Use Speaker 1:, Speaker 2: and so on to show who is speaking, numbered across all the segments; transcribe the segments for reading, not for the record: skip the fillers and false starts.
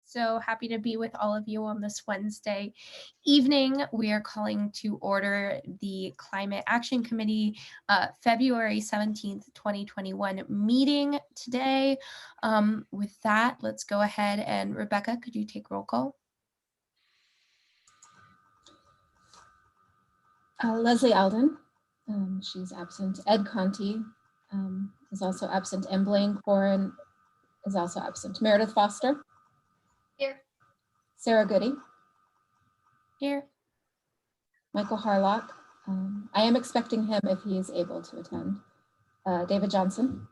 Speaker 1: So happy to be with all of you on this Wednesday evening. We are calling to order the Climate Action Committee February 17th, 2021 meeting today. With that, let's go ahead and Rebecca, could you take roll call?
Speaker 2: Leslie Alden, she's absent. Ed Conti is also absent. And Blaine Corin is also absent. Meredith Foster.
Speaker 1: Here.
Speaker 2: Sarah Goody.
Speaker 1: Here.
Speaker 2: Michael Harlock. I am expecting him if he is able to attend. David Johnson.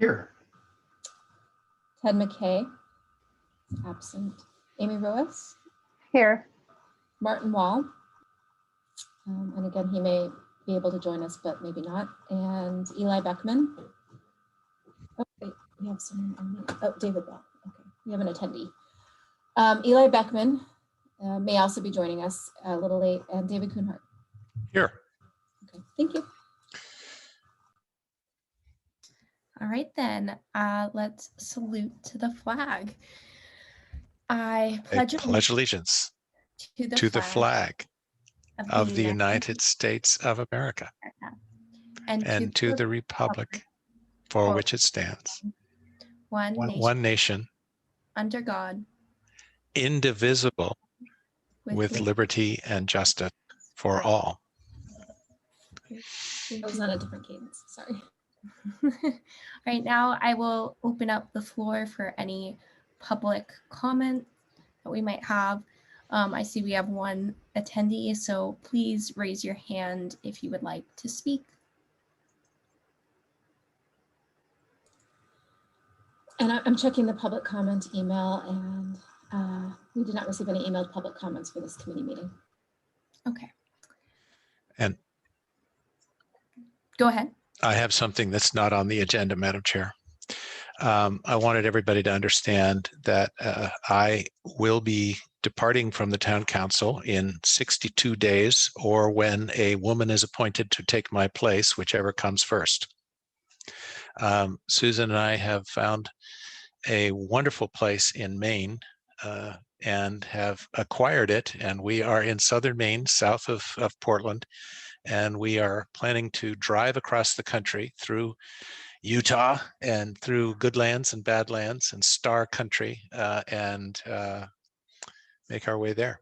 Speaker 3: Here.
Speaker 2: Ted McKay, absent. Amy Ruiz.
Speaker 4: Here.
Speaker 2: Martin Wall. And again, he may be able to join us, but maybe not. And Eli Beckman. Oh, wait, we have someone on the, oh, David Bell. Okay, we have an attendee. Eli Beckman may also be joining us a little late, and David Kuhnhart.
Speaker 3: Here.
Speaker 2: Okay, thank you.
Speaker 1: All right, then let's salute to the flag. I pledge
Speaker 3: allegiance
Speaker 1: to the flag
Speaker 3: of the United States of America and to the republic for which it stands, one nation,
Speaker 1: under God,
Speaker 3: indivisible, with liberty and justice for all.
Speaker 2: I was on a different cadence, sorry.
Speaker 1: All right, now I will open up the floor for any public comment that we might have. I see we have one attendee, so please raise your hand if you would like to speak.
Speaker 2: And I'm checking the public comment email, and we did not receive any emailed public comments for this committee meeting.
Speaker 1: Okay.
Speaker 3: And
Speaker 1: go ahead.
Speaker 3: I have something that's not on the agenda, Madam Chair. I wanted everybody to understand that I will be departing from the town council in 62 days, or when a woman is appointed to take my place, whichever comes first. Susan and I have found a wonderful place in Maine and have acquired it, and we are in southern Maine, south of Portland, and we are planning to drive across the country through Utah and through good lands and bad lands and star country and make our way there.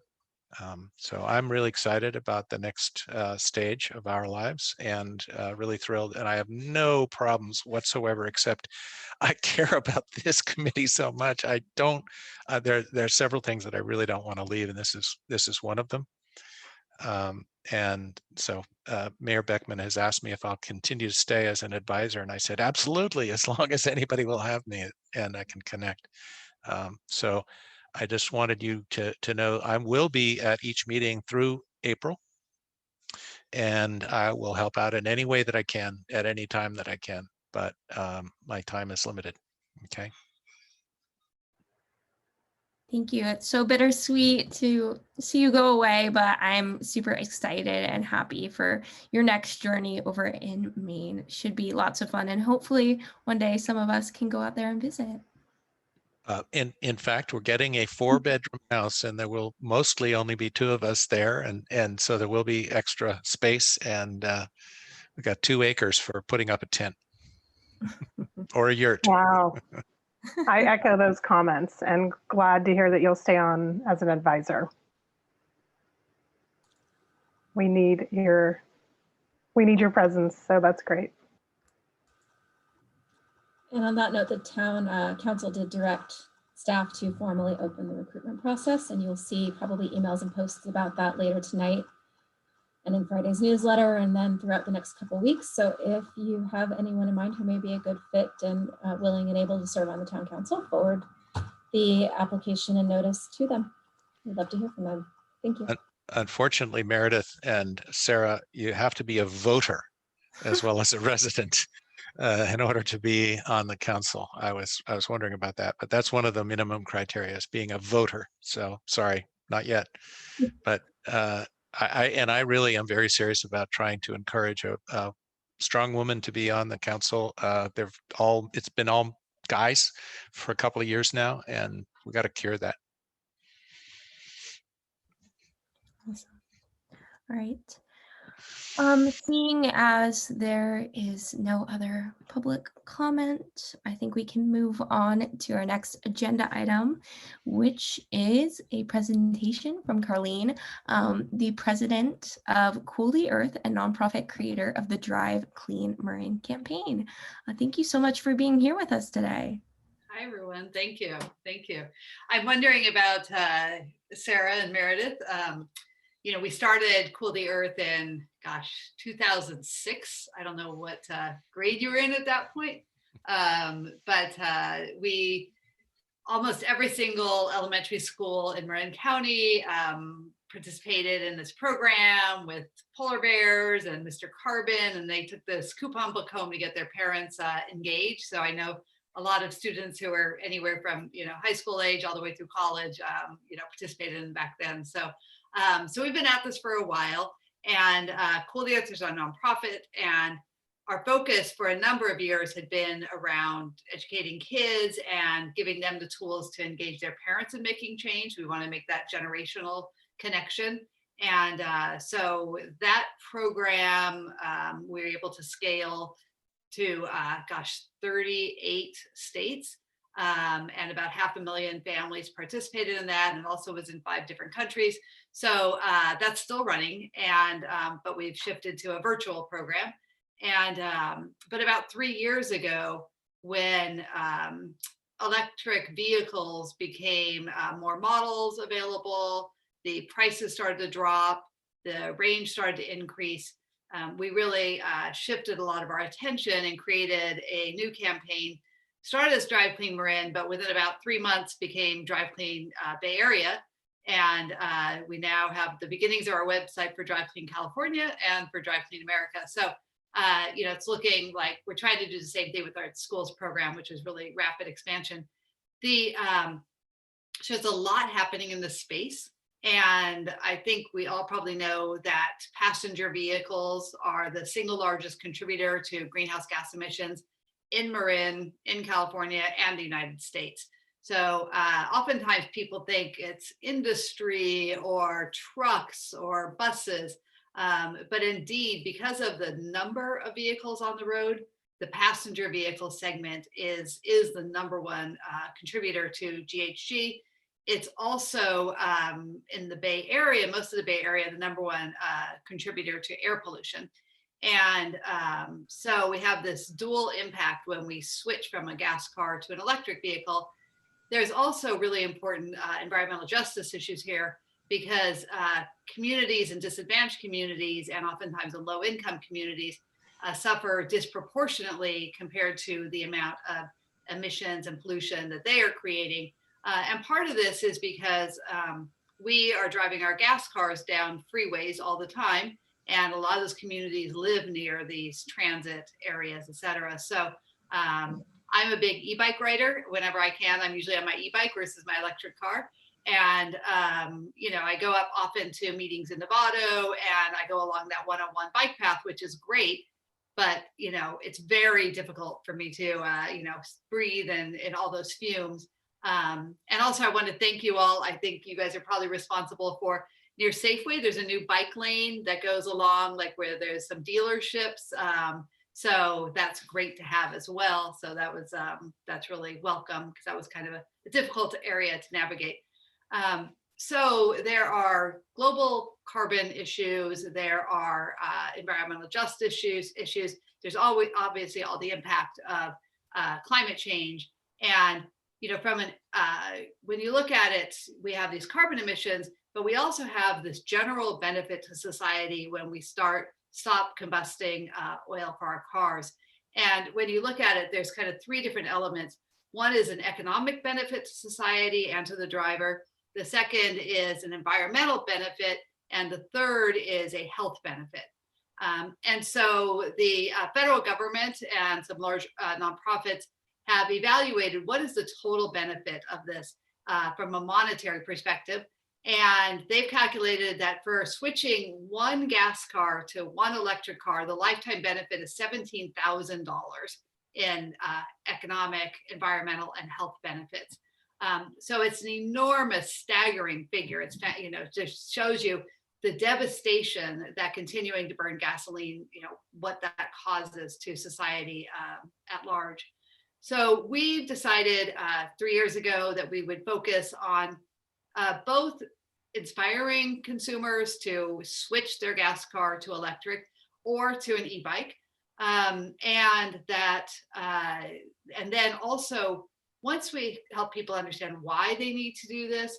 Speaker 3: So I'm really excited about the next stage of our lives, and really thrilled. And I have no problems whatsoever, except I care about this committee so much. I don't. There are several things that I really don't want to leave, and this is one of them. And so Mayor Beckman has asked me if I'll continue to stay as an advisor, and I said absolutely, as long as anybody will have me and I can connect. So I just wanted you to know I will be at each meeting through April, and I will help out in any way that I can at any time that I can, but my time is limited. Okay.
Speaker 1: Thank you. It's so bittersweet to see you go away, but I'm super excited and happy for your next journey over in Maine. Should be lots of fun, and hopefully one day some of us can go out there and visit.
Speaker 3: In fact, we're getting a 4-bedroom house, and there will mostly only be 2 of us there, and so there will be extra space, and we've got 2 acres for putting up a tent or a yurt.
Speaker 4: Wow. I echo those comments, and glad to hear that you'll stay on as an advisor. We need your presence, so that's great.
Speaker 2: And on that note, the town council did direct staff to formally open the recruitment process, and you'll see probably emails and posts about that later tonight and in Friday's newsletter, and then throughout the next couple of weeks. So if you have anyone in mind who may be a good fit and willing and able to serve on the town council, forward the application and notice to them. We'd love to hear from them. Thank you.
Speaker 3: Unfortunately, Meredith and Sarah, you have to be a voter as well as a resident in order to be on the council. I was wondering about that, but that's one of the minimum criteria, is being a voter. So sorry, not yet, but I really am very serious about trying to encourage a strong woman to be on the council. It's been all guys for a couple of years now, and we got to cure that.
Speaker 1: Awesome. All right. Seeing as there is no other public comment, I think we can move on to our next agenda item, which is a presentation from Carlene, the president of Cool the Earth and nonprofit creator of the Drive Clean Marin campaign. Thank you so much for being here with us today.
Speaker 5: Hi, everyone. Thank you. Thank you. I'm wondering about Sarah and Meredith. You know, we started Cool the Earth in, 2006. I don't know what grade you were in at that point. But we, almost every single elementary school in Marin County participated in this program with polar bears and Mr. Carbon, and they took this coupon book home to get their parents engaged. So I know a lot of students who are anywhere from, high school age all the way through college, participated in back then. So we've been at this for a while, and Cool the Earth is our nonprofit, and our focus for a number of years had been around educating kids and giving them the tools to engage their parents in making change. We want to make that generational connection. And so that program, we were able to scale to, 38 states. And about 500,000 families participated in that, and also was in 5 different countries. So that's still running, and but we've shifted to a virtual program. And but about 3 years ago, when electric vehicles became more models available, the prices started to drop, the range started to increase. We really shifted a lot of our attention and created a new campaign. Started as Drive Clean Marin, but within about 3 months became Drive Clean Bay Area. And we now have the beginnings of our website for Drive Clean California and for Drive Clean America. So, it's looking like we're trying to do the same thing with our schools program, which is really rapid expansion. So there's a lot happening in this space. And I think we all probably know that passenger vehicles are the single largest contributor to greenhouse gas emissions in Marin, in California, and the United States. So oftentimes people think it's industry or trucks or buses, but indeed, because of the number of vehicles on the road, the passenger vehicle segment is the number one contributor to GHG. It's also in the Bay Area, most of the Bay Area, the number one contributor to air pollution. And so we have this dual impact when we switch from a gas car to an electric vehicle. There's also really important environmental justice issues here, because communities and disadvantaged communities, and oftentimes in low-income communities, suffer disproportionately compared to the amount of emissions and pollution that they are creating. And part of this is because we are driving our gas cars down freeways all the time, and a lot of those communities live near these transit areas, et cetera. So I'm a big e-bike rider. Whenever I can, I'm usually on my e-bike versus my electric car. And, I go up often to meetings in Novato, and I go along that one-on-one bike path, which is great. But, it's very difficult for me to, breathe in all those fumes. And also I want to thank you all. I think you guys are probably responsible for, near Safeway, there's a new bike lane that goes along, like where there's some dealerships. So that's great to have as well. So that was, that's really welcome, because that was kind of a difficult area to navigate. So there are global carbon issues, there are environmental justice issues. There's always obviously all the impact of climate change. And from when you look at it, we have these carbon emissions, but we also have this general benefit to society when we stop combusting oil for our cars. And when you look at it, there's kind of 3 different elements. One is an economic benefit to society and to the driver. The second is an environmental benefit. And the third is a health benefit. And so the federal government and some large nonprofits have evaluated what is the total benefit of this from a monetary perspective. And they've calculated that for switching one gas car to one electric car, the lifetime benefit is $17,000 in economic, environmental, and health benefits. So it's an enormous, staggering figure. It's, you know, just shows you the devastation that continuing to burn gasoline, you know, what that causes to society at large. So we decided 3 years ago that we would focus on both inspiring consumers to switch their gas car to electric or to an e-bike. And then also, once we help people understand why they need to do this,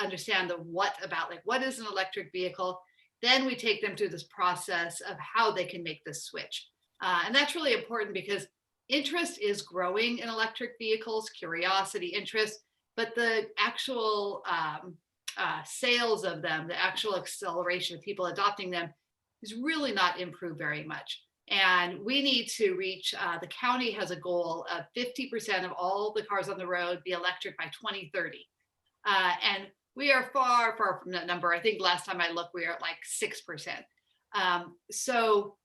Speaker 5: understand the what about, like, what is an electric vehicle, then we take them through this process of how they can make this switch. And that's really important because interest is growing in electric vehicles, curiosity, interest, but the actual sales of them, the actual acceleration of people adopting them is really not improved very much. And we need to reach, the county has a goal of 50% of all the cars on the road be electric by 2030. And we are far, far from that number. I think last time I looked, we are at like 6%. So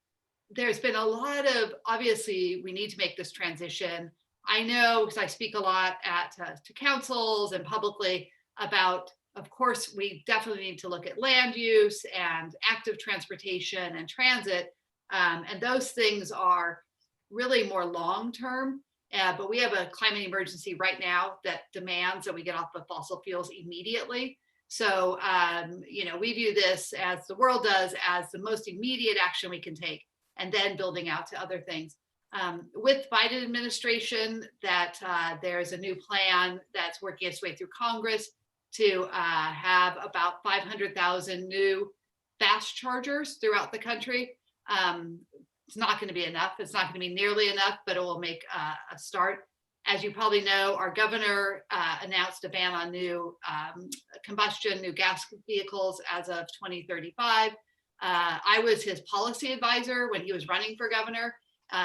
Speaker 5: there's been a lot of, obviously, we need to make this transition. I know, because I speak a lot to councils and publicly about, of course, we definitely need to look at land use and active transportation and transit. And those things are really more long-term, but we have a climate emergency right now that demands that we get off of fossil fuels immediately. So, you know, we view this, as the world does, as the most immediate action we can take, and then building out to other things. With Biden administration, that there's a new plan that's working its way through Congress to have about 500,000 new fast chargers throughout the country. It's not going to be enough. It's not going to be nearly enough, but it will make a start. As you probably know, our governor announced a ban on new combustion, new gas vehicles as of 2035. I was his policy advisor when he was running for governor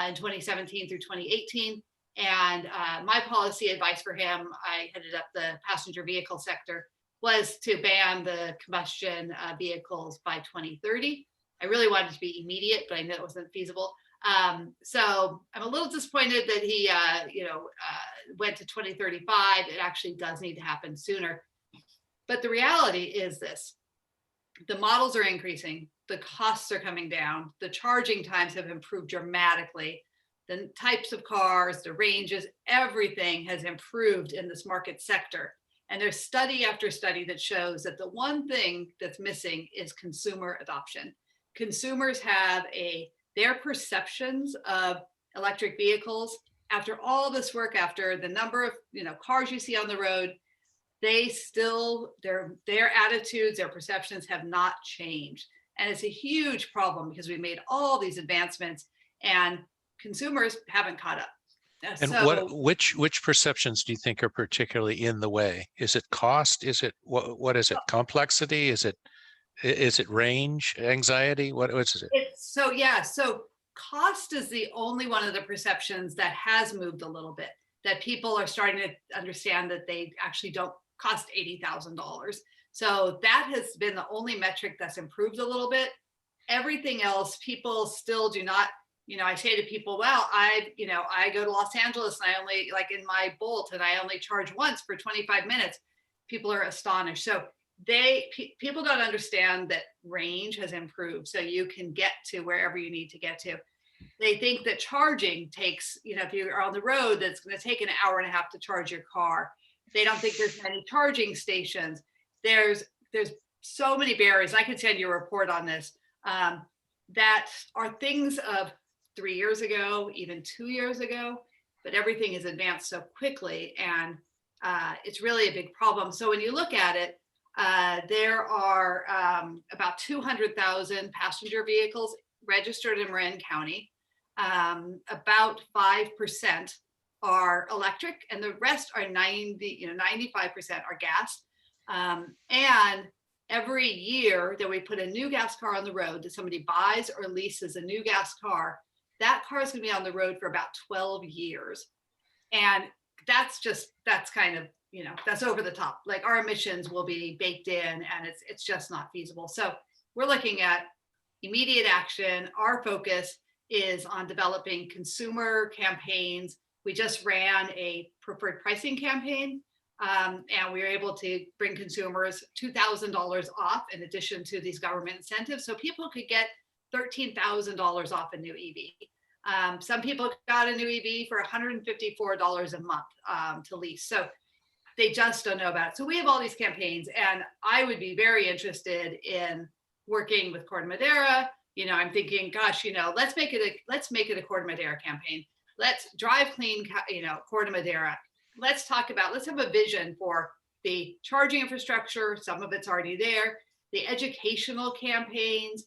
Speaker 5: in 2017 through 2018. And my policy advice for him, I headed up the passenger vehicle sector, was to ban the combustion vehicles by 2030. I really wanted it to be immediate, but I knew it wasn't feasible. So I'm a little disappointed that he, went to 2035. It actually does need to happen sooner. But the reality is this: the models are increasing, the costs are coming down, the charging times have improved dramatically, the types of cars, the ranges, everything has improved in this market sector. And there's study after study that shows that the one thing that's missing is consumer adoption. Consumers have their perceptions of electric vehicles, after all this work, after the number of cars you see on the road, they still, their attitudes, their perceptions have not changed. And it's a huge problem because we made all these advancements and consumers haven't caught up.
Speaker 3: And
Speaker 5: so,
Speaker 3: which perceptions do you think are particularly in the way? Is it cost? Is it what is it? Complexity? Is it range anxiety? What is it?
Speaker 5: So cost is the only one of the perceptions that has moved a little bit, that people are starting to understand that they actually don't cost $80,000. So that has been the only metric that's improved a little bit. Everything else, people still do not, I say to people, well, I go to Los Angeles and I only, like in my Bolt, and I only charge once for 25 minutes. People are astonished. So people don't understand that range has improved. So you can get to wherever you need to get to. They think that charging takes, if you are on the road, that's going to take an hour and a half to charge your car. They don't think there's many charging stations. There's so many barriers. I could send you a report on this, that are things of 3 years ago, even 2 years ago, but everything has advanced so quickly, and it's really a big problem. So when you look at it, there are about 200,000 passenger vehicles registered in Marin County. About 5% are electric, and the rest are 95% are gas. And every year that we put a new gas car on the road, that somebody buys or leases a new gas car, that car is going to be on the road for about 12 years. And that's kind of, that's over the top. Like, our emissions will be baked in, and it's just not feasible. So we're looking at immediate action. Our focus is on developing consumer campaigns. We just ran a preferred pricing campaign And we were able to bring consumers $2,000 off in addition to these government incentives. So people could get $13,000 off a new EV. Some people got a new EV for $154 a month to lease. So they just don't know about it. So we have all these campaigns, and I would be very interested in working with Corte Madera. You know, I'm thinking, gosh, you know, let's make it a Corte Madera campaign. Let's drive clean, you know, Corte Madera. Let's have a vision for the charging infrastructure. Some of it's already there. The educational campaigns.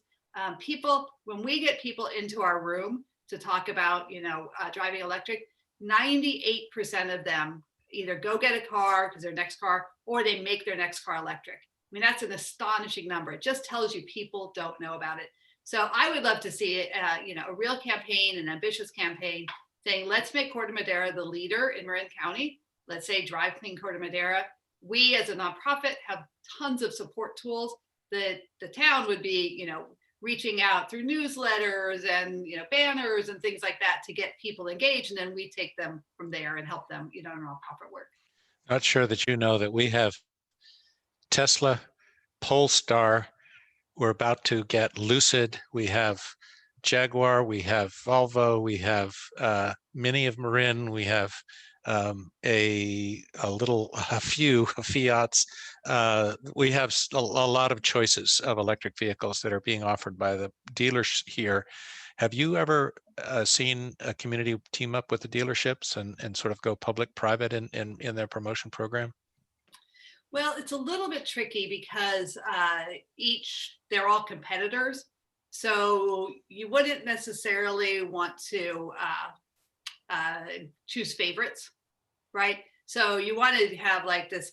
Speaker 5: When we get people into our room to talk about, you know, driving electric, 98% of them either go get a car because their next car, or they make their next car electric. I mean, that's an astonishing number. It just tells you people don't know about it. So I would love to see it, you know, a real campaign, an ambitious campaign saying, let's make Corte Madera the leader in Marin County. Let's say Drive Clean Corte Madera. We as a nonprofit have tons of support tools. The town would be, you know, reaching out through newsletters and, you know, banners and things like that to get people engaged. And then we take them from there and help them, you know, in nonprofit work.
Speaker 3: Not sure that you know that we have Tesla, Polestar, we're about to get Lucid, we have Jaguar, we have Volvo, we have Mini of Marin, we have a few Fiats. We have a lot of choices of electric vehicles that are being offered by the dealers here. Have you ever seen a community team up with the dealerships and sort of go public-private in their promotion program?
Speaker 5: Well, it's a little bit tricky because they're all competitors. So you wouldn't necessarily want to choose favorites, right? So you want to have like this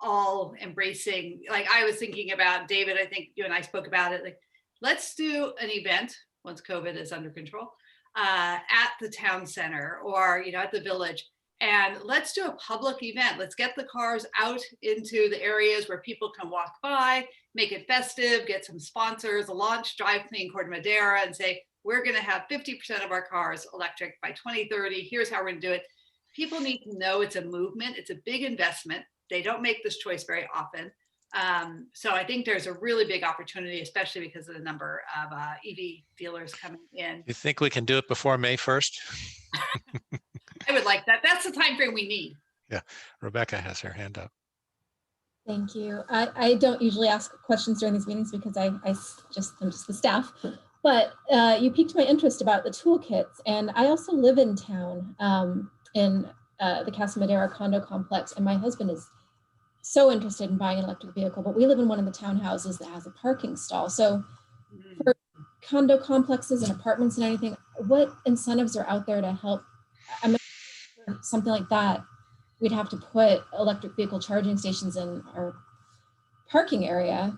Speaker 5: all embracing, like I was thinking about, David, I think you and I spoke about it, like, let's do an event once COVID is under control at the town center or, you know, at the village. And let's do a public event. Let's get the cars out into the areas where people can walk by, make it festive, get some sponsors, launch Drive Clean Corte Madera and say, we're going to have 50% of our cars electric by 2030. Here's how we're going to do it. People need to know it's a movement. It's a big investment. They don't make this choice very often. So I think there's a really big opportunity, especially because of the number of EV dealers coming in.
Speaker 3: You think we can do it before May 1st?
Speaker 5: I would like that. That's the time frame we need.
Speaker 3: Yeah, Rebecca has her hand up.
Speaker 2: Thank you. I don't usually ask questions during these meetings because I'm just the staff, but you piqued my interest about the toolkits. And I also live in town in the Casa Madera condo complex, and my husband is so interested in buying an electric vehicle, but we live in one of the townhouses that has a parking stall. So for condo complexes and apartments and anything, what incentives are out there to help? I mean, something like that, we'd have to put electric vehicle charging stations in our parking area.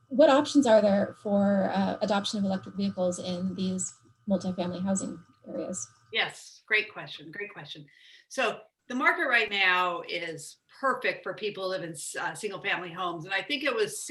Speaker 2: What options are there for adoption of electric vehicles in these multifamily housing areas?
Speaker 5: Yes, great question. Great question. So the market right now is perfect for people who live in single family homes. And I think it was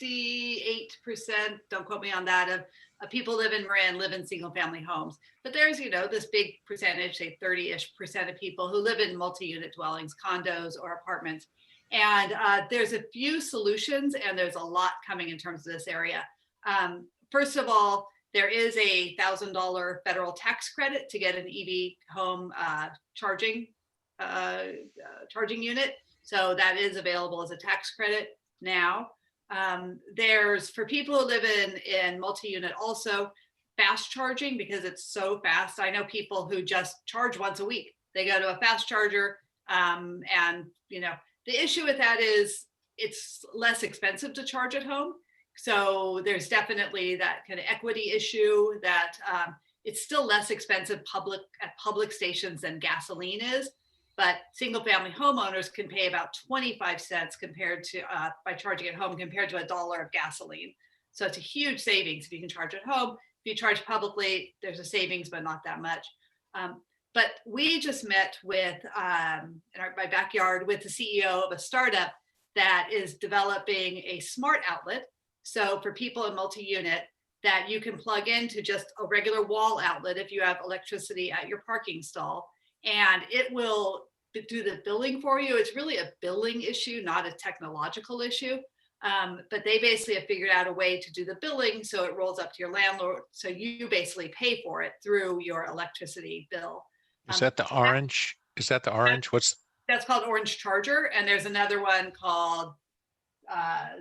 Speaker 5: 68%, don't quote me on that, of people live in Marin, live in single family homes. But there's, you know, this big percentage, say 30-ish% of people who live in multi-unit dwellings, condos or apartments. And there's a few solutions, and there's a lot coming in terms of this area. First of all, there is a $1,000 federal tax credit to get an EV home charging unit. So that is available as a tax credit now. There's, for people who live in multi-unit, also fast charging, because it's so fast. I know people who just charge once a week. They go to a fast charger, and you know, the issue with that is it's less expensive to charge at home. So there's definitely that kind of equity issue that it's still less expensive at public stations than gasoline is. But single family homeowners can pay about 25 cents compared to by charging at home compared to $1 of gasoline. So it's a huge savings if you can charge at home. If you charge publicly, there's a savings, but not that much. But we just met with, in my backyard, with the CEO of a startup that is developing a smart outlet. So for people in multi-unit, that you can plug into just a regular wall outlet if you have electricity at your parking stall. And it will do the billing for you. It's really a billing issue, not a technological issue. But they basically have figured out a way to do the billing so it rolls up to your landlord. So you basically pay for it through your electricity bill.
Speaker 3: Is that the orange? Is that the orange?
Speaker 5: That's called Orange Charger. And there's another one called, I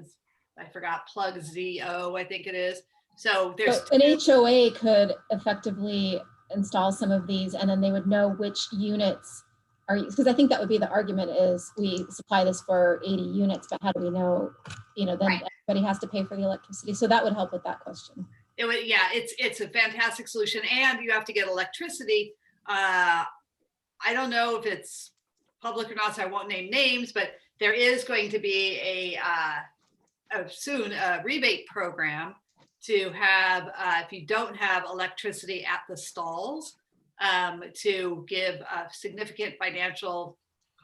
Speaker 5: forgot, Plug ZO, I think it is. So there's
Speaker 2: an HOA could effectively install some of these, and then they would know which units are, because I think that would be the argument is we supply this for 80 units, but how do we know, then
Speaker 5: right.
Speaker 2: Everybody has to pay for the electricity. So that would help with that question.
Speaker 5: It would, yeah, it's a fantastic solution, and you have to get electricity. I don't know if it's public or not, so I won't name names, but there is going to be soon a rebate program to have, if you don't have electricity at the stalls, to give significant financial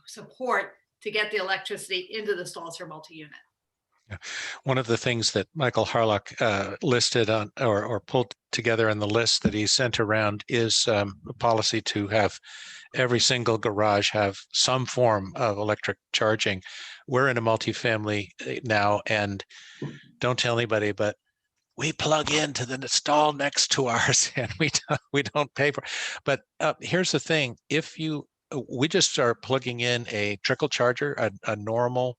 Speaker 5: support to get the electricity into the stalls for multi-unit.
Speaker 3: One of the things that Michael Harlock listed on or pulled together in the list that he sent around is a policy to have every single garage have some form of electric charging. We're in a multifamily now, and don't tell anybody, but we plug into the stall next to ours, and we don't pay for it. But here's the thing: we just are plugging in a trickle charger, a normal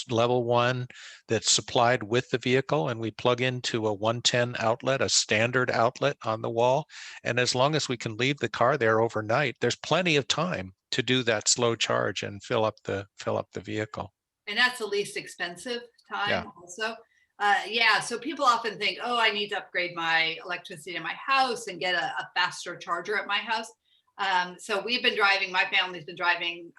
Speaker 3: level 1 that's supplied with the vehicle, and we plug into a 110 outlet, a standard outlet on the wall. And as long as we can leave the car there overnight, there's plenty of time to do that slow charge and fill up the vehicle.
Speaker 5: And that's the least expensive time,
Speaker 3: yeah.
Speaker 5: Also. So people often think, oh, I need to upgrade my electricity in my house and get a faster charger at my house. So my family's been driving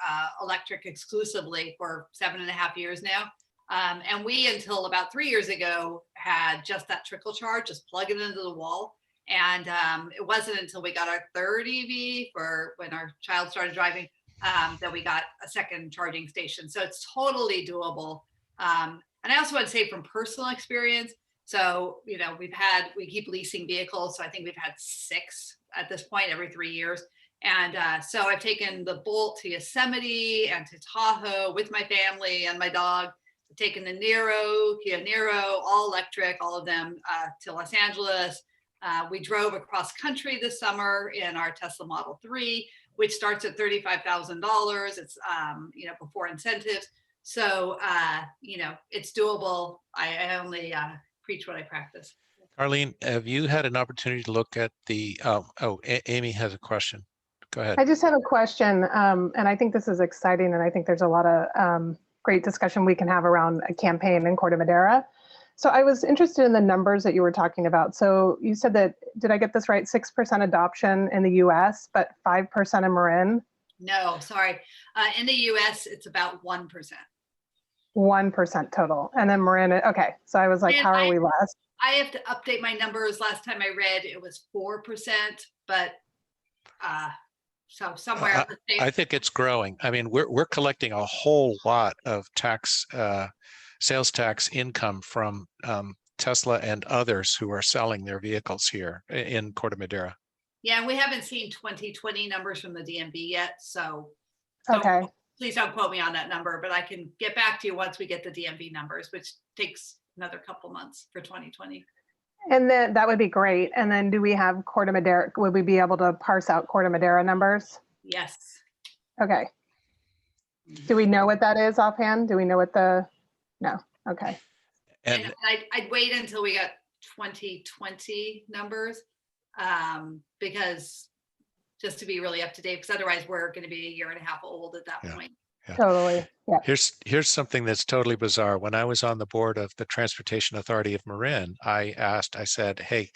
Speaker 5: electric exclusively for 7.5 years now. And we, until about 3 years ago, had just that trickle charge, just plug it into the wall. And it wasn't until we got our third EV for when our child started driving that we got a second charging station. So it's totally doable. And I also want to say from personal experience, so, we keep leasing vehicles. So I think we've had 6 at this point every 3 years. And so I've taken the Bolt to Yosemite and to Tahoe with my family and my dog. I've taken the Kia Niro, all electric, all of them to Los Angeles. We drove across country this summer in our Tesla Model 3, which starts at $35,000. It's, before incentives. So, it's doable. I only preach what I practice.
Speaker 3: Arlene, have you had an opportunity to look at the, Amy has a question. Go ahead.
Speaker 4: I just have a question, and I think this is exciting, and I think there's a lot of great discussion we can have around a campaign in Corte Madera. So I was interested in the numbers that you were talking about. So you said that, did I get this right, 6% adoption in the US, but 5% in Marin?
Speaker 5: No, sorry. In the US, it's about 1%.
Speaker 4: 1% total. And then Marin, okay. So I was like, how are we less?
Speaker 5: I have to update my numbers. Last time I read, it was 4%, but so somewhere.
Speaker 3: I think it's growing. I mean, we're collecting a whole lot of sales tax income from Tesla and others who are selling their vehicles here in Corte Madera.
Speaker 5: Yeah, we haven't seen 2020 numbers from the DMV yet, so
Speaker 4: okay.
Speaker 5: Please don't quote me on that number, but I can get back to you once we get the DMV numbers, which takes another couple months for 2020.
Speaker 4: And then that would be great. And then do we have Corte Madera? Would we be able to parse out Corte Madera numbers?
Speaker 5: Yes.
Speaker 4: Okay. Do we know what that is offhand? Do we know what no, okay.
Speaker 5: And I'd wait until we got 2020 numbers because just to be really up to date, because otherwise we're going to be 1.5 years old at that point.
Speaker 3: Yeah.
Speaker 4: Totally. Yeah.
Speaker 3: Here's something that's totally bizarre. When I was on the board of the Transportation Authority of Marin, I said, hey,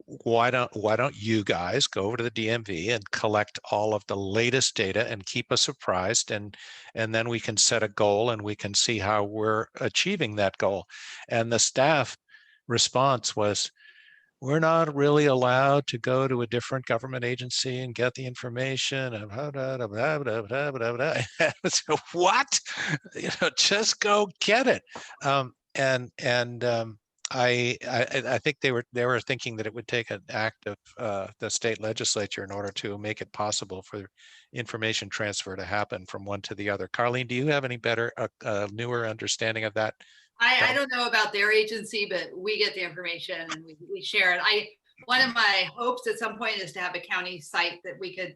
Speaker 3: why don't you guys go over to the DMV and collect all of the latest data and keep us apprised, and then we can set a goal and we can see how we're achieving that goal. And the staff response was, we're not really allowed to go to a different government agency and get the information. So what? Just go get it. I think they were thinking that it would take an act of the state legislature in order to make it possible for information transfer to happen from one to the other. Carlene, do you have any better, newer understanding of that?
Speaker 5: I don't know about their agency, but we get the information and we share it. One of my hopes at some point is to have a county site that we could,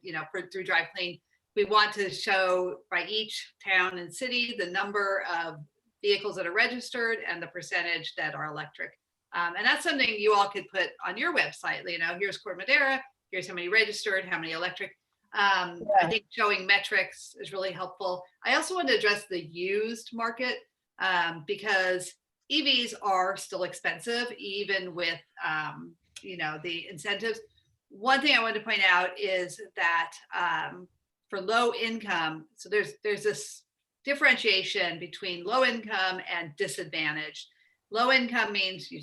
Speaker 5: through Drive Clean, we want to show by each town and city the number of vehicles that are registered and the percentage that are electric. And that's something you all could put on your website. Here's Corte Madera, here's how many registered, how many electric. I think showing metrics is really helpful. I also want to address the used market because EVs are still expensive, even with, the incentives. One thing I wanted to point out is that for low income, so there's this differentiation between low income and disadvantaged. Low income means you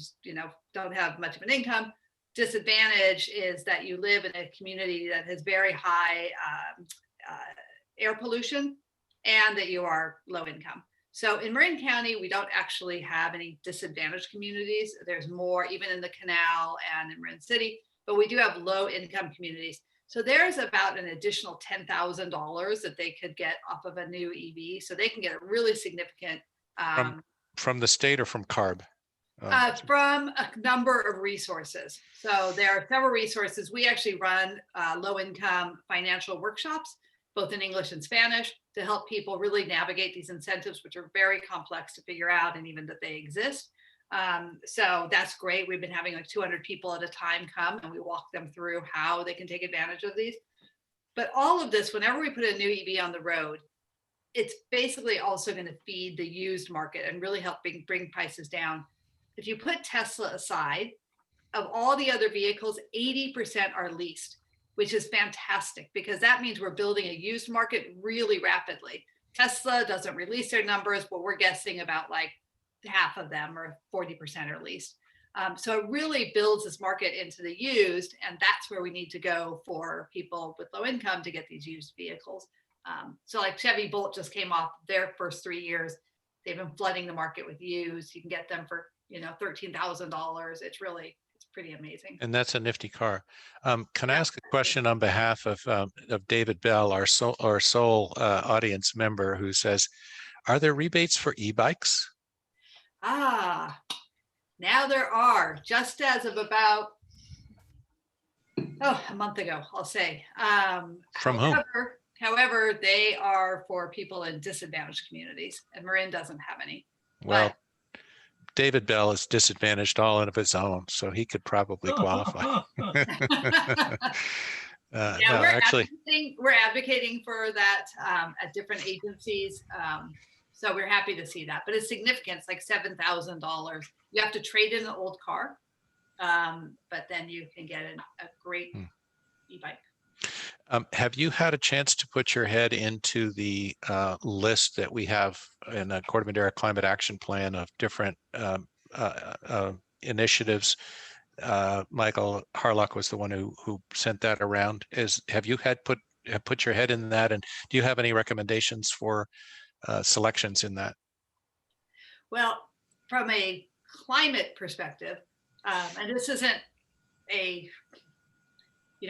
Speaker 5: don't have much of an income. Disadvantage is that you live in a community that has very high air pollution and that you are low income. So in Marin County, we don't actually have any disadvantaged communities. There's more even in the Canal and in Marin City, but we do have low income communities. So there's about an additional $10,000 that they could get off of a new EV. So they can get a really significant.
Speaker 3: From the state or from CARB?
Speaker 5: From a number of resources. So there are several resources. We actually run low income financial workshops, both in English and Spanish, to help people really navigate these incentives, which are very complex to figure out and even that they exist. So that's great. We've been having like 200 people at a time come and we walk them through how they can take advantage of these. But all of this, whenever we put a new EV on the road, it's basically also going to feed the used market and really help bring prices down. If you put Tesla aside, of all the other vehicles, 80% are leased, which is fantastic because that means we're building a used market really rapidly. Tesla doesn't release their numbers, but we're guessing about like half of them or 40% are leased. So it really builds this market into the used, and that's where we need to go for people with low income to get these used vehicles. So like Chevy Bolt just came off their first 3 years. They've been flooding the market with used. You can get them for $13,000. It's pretty amazing.
Speaker 3: And that's a nifty car. Can I ask a question on behalf of David Bell, our sole audience member, who says, are there rebates for e-bikes?
Speaker 5: Now there are, just as of about a month ago, I'll say.
Speaker 3: From whom?
Speaker 5: However, they are for people in disadvantaged communities, and Marin doesn't have any.
Speaker 3: Well, David Bell is disadvantaged all of his own, so he could probably qualify.
Speaker 5: We're advocating for that at different agencies. So we're happy to see that, but it's significant. It's like $7,000. You have to trade in an old car, but then you can get a great e-bike.
Speaker 3: Have you had a chance to put your head into the list that we have in the Corte Madera Climate Action Plan of different initiatives? Michael Harlock was the one who sent that around. Have you put your head in that, and do you have any recommendations for selections in that?
Speaker 5: Well, from a climate perspective, and this isn't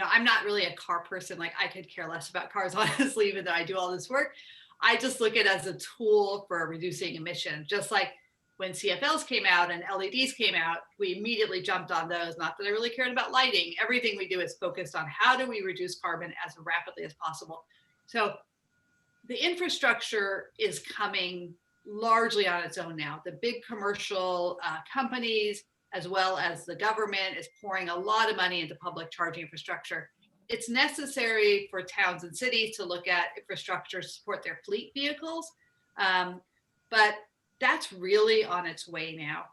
Speaker 5: I'm not really a car person. Like I could care less about cars, honestly, even though I do all this work. I just look at it as a tool for reducing emissions. Just like when CFLs came out and LEDs came out, we immediately jumped on those. Not that I really cared about lighting. Everything we do is focused on how do we reduce carbon as rapidly as possible. So the infrastructure is coming largely on its own now. The big commercial companies, as well as the government, is pouring a lot of money into public charging infrastructure. It's necessary for towns and cities to look at infrastructure to support their fleet vehicles, but that's really on its way now.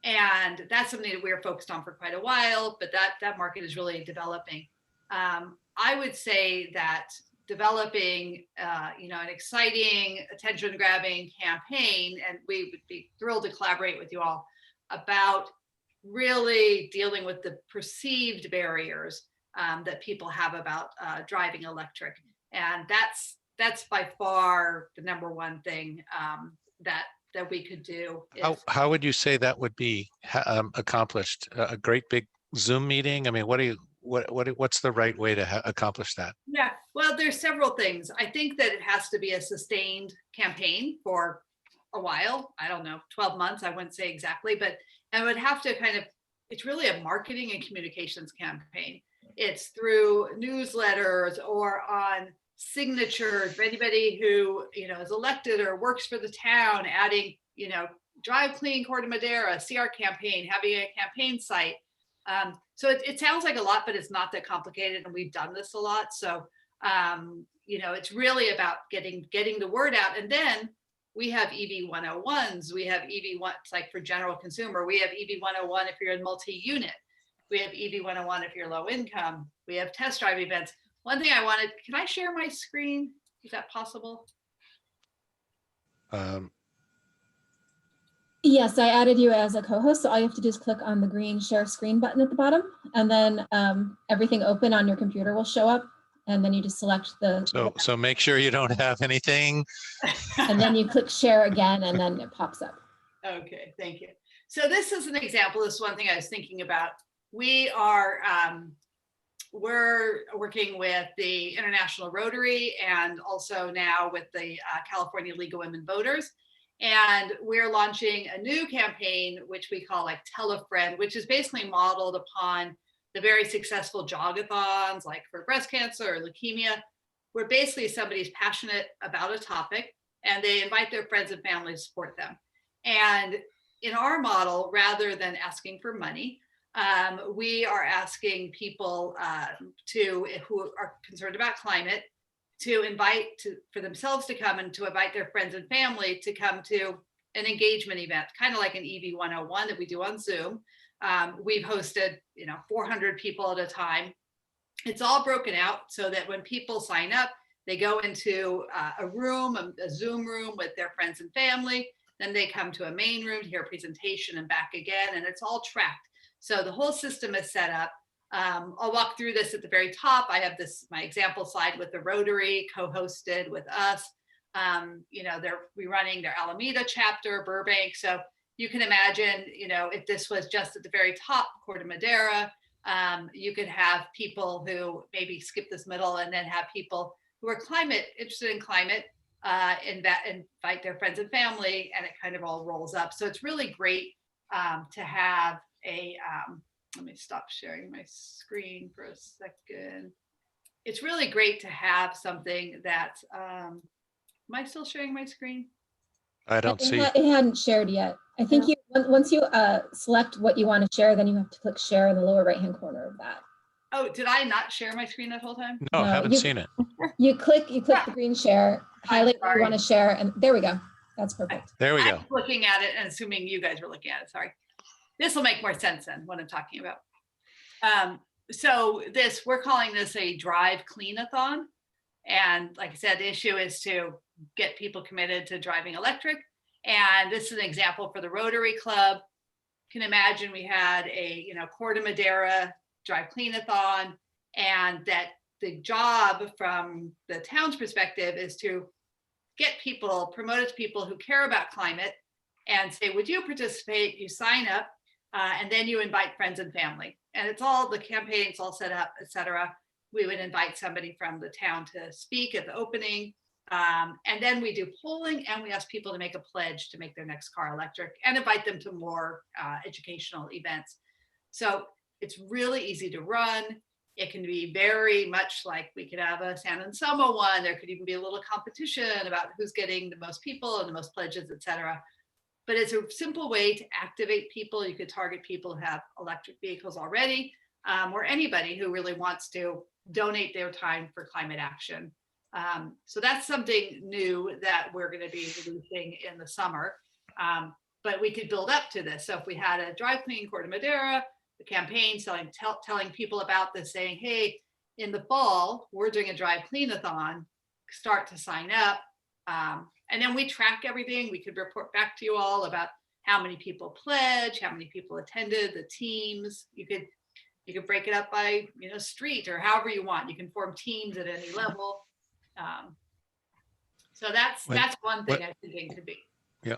Speaker 5: And that's something that we're focused on for quite a while, but that market is really developing. I would say that developing an exciting, attention-grabbing campaign, and we would be thrilled to collaborate with you all about really dealing with the perceived barriers that people have about driving electric. And that's by far the number one thing that that we could do.
Speaker 3: How would you say that would be accomplished? A great big Zoom meeting? I mean, what's the right way to accomplish that?
Speaker 5: Yeah, well, there's several things. I think that it has to be a sustained campaign for a while. I don't know, 12 months, I wouldn't say exactly, but I would have to kind of, it's really a marketing and communications campaign. It's through newsletters or on signatures for anybody who, is elected or works for the town, adding, drive clean Corte Madera, see our campaign, having a campaign site. So it sounds like a lot, but it's not that complicated, and we've done this a lot. So, it's really about getting the word out. And then we have EV 101s. We have EV 1, it's like for general consumer. We have EV 101 if you're in multi-unit. We have EV 101 if you're low income. We have test drive events. One thing I wanted, can I share my screen? Is that possible?
Speaker 2: Yes, I added you as a co-host, so all you have to do is click on the green share screen button at the bottom, and then everything open on your computer will show up, and then you just select the.
Speaker 3: So make sure you don't have anything.
Speaker 2: And then you click share again, and then it pops up.
Speaker 5: Okay, thank you. So this is an example. This is one thing I was thinking about. We are, we're working with the International Rotary and also now with the California League of Women Voters. And we're launching a new campaign, which we call like Tell a Friend, which is basically modeled upon the very successful jogathons, like for breast cancer or leukemia, where basically somebody's passionate about a topic and they invite their friends and family to support them. And in our model, rather than asking for money, we are asking people who are concerned about climate to invite for themselves to come and to invite their friends and family to come to an engagement event, kind of like an EV 101 that we do on Zoom. We've hosted, 400 people at a time. It's all broken out so that when people sign up, they go into a room, a Zoom room with their friends and family. Then they come to a main room to hear a presentation and back again, and it's all tracked. So the whole system is set up. I'll walk through this at the very top. I have my example slide with the Rotary co-hosted with us. They're rerunning their Alameda chapter, Burbank. So you can imagine, if this was just at the very top, Corte Madera, you could have people who maybe skip this middle and then have people who are interested in climate, invite their friends and family, and it kind of all rolls up. So it's really great to have let me stop sharing my screen for a second. It's really great to have something that, am I still sharing my screen?
Speaker 3: I don't see.
Speaker 2: It hadn't shared yet. I think once you select what you want to share, then you have to click share in the lower right-hand corner of that.
Speaker 5: Oh, did I not share my screen that whole time?
Speaker 3: No, I haven't seen it.
Speaker 2: You click the green share, highlight what you want to share, and there we go. That's perfect. There
Speaker 3: we go.
Speaker 5: I'm looking at it and assuming you guys were looking at it, sorry. This will make more sense than what I'm talking about. So we're calling this a drive clean-a-thon. And like I said, the issue is to get people committed to driving electric. And this is an example for the Rotary Club. You can imagine we had a, Corte Madera drive clean-a-thon, and that the job from the town's perspective is to get people, promote it to people who care about climate and say, would you participate? You sign up. And then you invite friends and family, and it's all the campaign's all set up, etc. We would invite somebody from the town to speak at the opening, and then we do polling, and we ask people to make a pledge to make their next car electric, and invite them to more educational events. So it's really easy to run. It can be very much like we could have a San Anselmo one. There could even be a little competition about who's getting the most people and the most pledges, etc. But it's a simple way to activate people. You could target people who have electric vehicles already, or anybody who really wants to donate their time for climate action. So that's something new that we're going to be releasing in the summer. But we could build up to this. So if we had a drive clean Corte Madera, the campaign telling people about this, saying, hey, in the fall, we're doing a drive clean-a-thon, start to sign up. And then we track everything. We could report back to you all about how many people pledge, how many people attended, the teams. You could break it up by street or however you want. You can form teams at any level. So that's one thing I'm thinking could be.
Speaker 3: Yeah,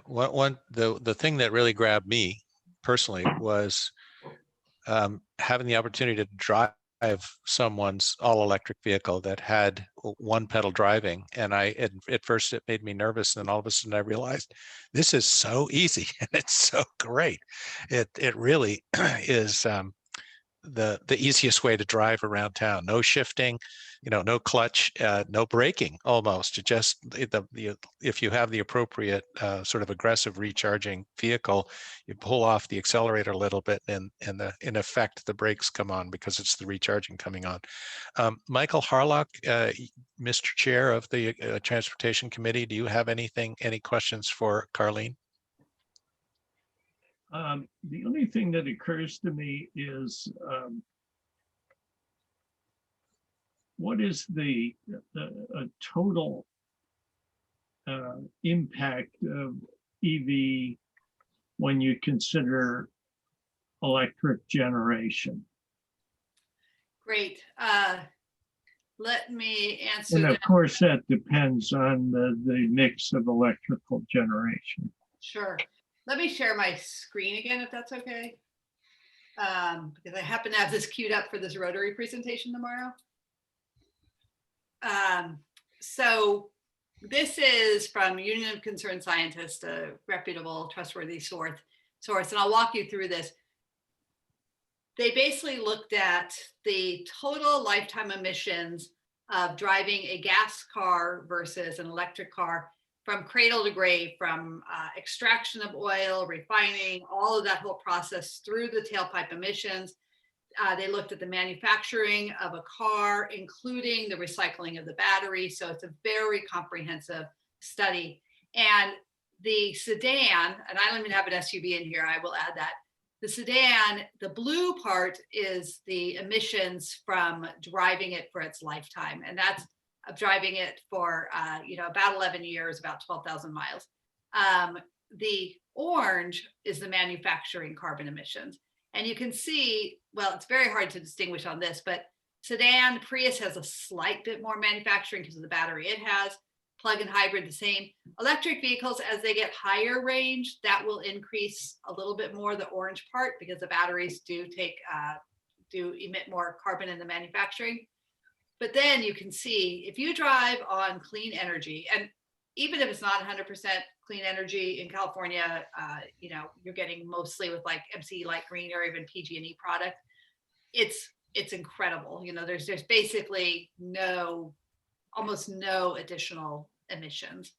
Speaker 3: the thing that really grabbed me personally was having the opportunity to drive someone's all-electric vehicle that had one pedal driving. And at first it made me nervous, and then all of a sudden I realized this is so easy and it's so great. It really is the easiest way to drive around town. No shifting, no clutch, no braking almost. It just if you have the appropriate sort of aggressive recharging vehicle, you pull off the accelerator a little bit, and in effect the brakes come on because it's the recharging coming on. Michael Harlock, Mr. Chair of the Transportation Committee, do you have any questions for Carlene?
Speaker 6: The only thing that occurs to me is what is the total impact of EV when you consider electric generation?
Speaker 5: Great. Let me answer
Speaker 6: And
Speaker 5: that.
Speaker 6: of course, that depends on the mix of electrical generation.
Speaker 5: Sure. Let me share my screen again, if that's okay. Because I happen to have this queued up for this Rotary presentation tomorrow. So this is from Union of Concerned Scientists, a reputable, trustworthy source, and I'll walk you through this. They basically looked at the total lifetime emissions of driving a gas car versus an electric car from cradle to grave, from extraction of oil, refining, all of that whole process through the tailpipe emissions. They looked at the manufacturing of a car, including the recycling of the battery. So it's a very comprehensive study. And the sedan, and I don't even have an SUV in here, I will add that. The sedan, the blue part is the emissions from driving it for its lifetime. And that's driving it for about 11 years, about 12,000 miles. The orange is the manufacturing carbon emissions. And you can see, well, it's very hard to distinguish on this, but sedan, Prius has a slight bit more manufacturing because of the battery it has. Plug-in hybrid, the same. Electric vehicles, as they get higher range, that will increase a little bit more, the orange part, because the batteries do emit more carbon in the manufacturing. But then you can see if you drive on clean energy, and even if it's not 100% clean energy in California, you're getting mostly with like MCE light green or even PG&E product. It's incredible. There's basically almost no additional emissions.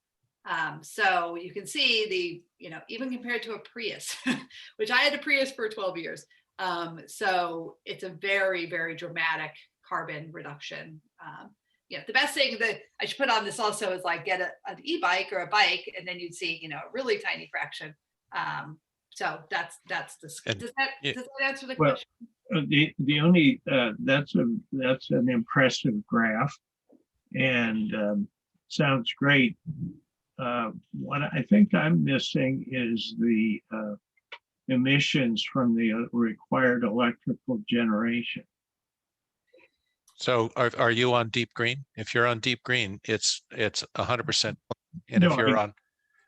Speaker 5: So you can see even compared to a Prius, which I had a Prius for 12 years. So it's a very, very dramatic carbon reduction. The best thing that I should put on this also is like get an e-bike or a bike, and then you'd see, a really tiny fraction. So that's the, does that answer the question?
Speaker 6: The only, that's an impressive graph, and sounds great. What I think I'm missing is the emissions from the required electrical generation.
Speaker 3: So are you on deep green? If you're on deep green, it's 100%. And
Speaker 6: No,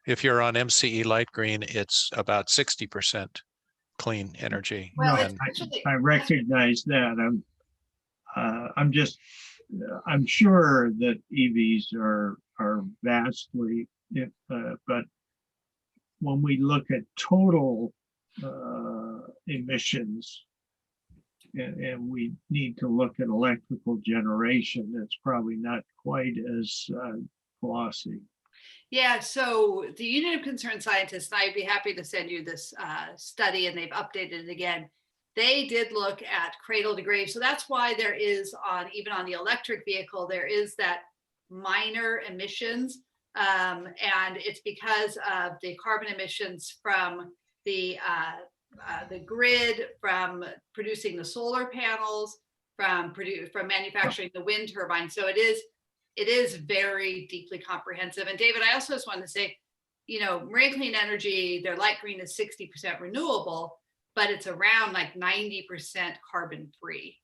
Speaker 3: if you're on MCE light green, it's about 60% clean energy.
Speaker 5: Well,
Speaker 6: no, I recognize that. I'm sure that EVs are vastly, but when we look at total emissions, and we need to look at electrical generation, that's probably not quite as glossy.
Speaker 5: Yeah, so the Union of Concerned Scientists, and I'd be happy to send you this study, and they've updated it again. They did look at cradle to grave. So that's why there is even on the electric vehicle, there is that minor emissions. And it's because of the carbon emissions from the grid, from producing the solar panels, from manufacturing the wind turbine. So it is very deeply comprehensive. And David, I also just wanted to say, Marine Clean Energy, their light green is 60% renewable, but it's around like 90% carbon free.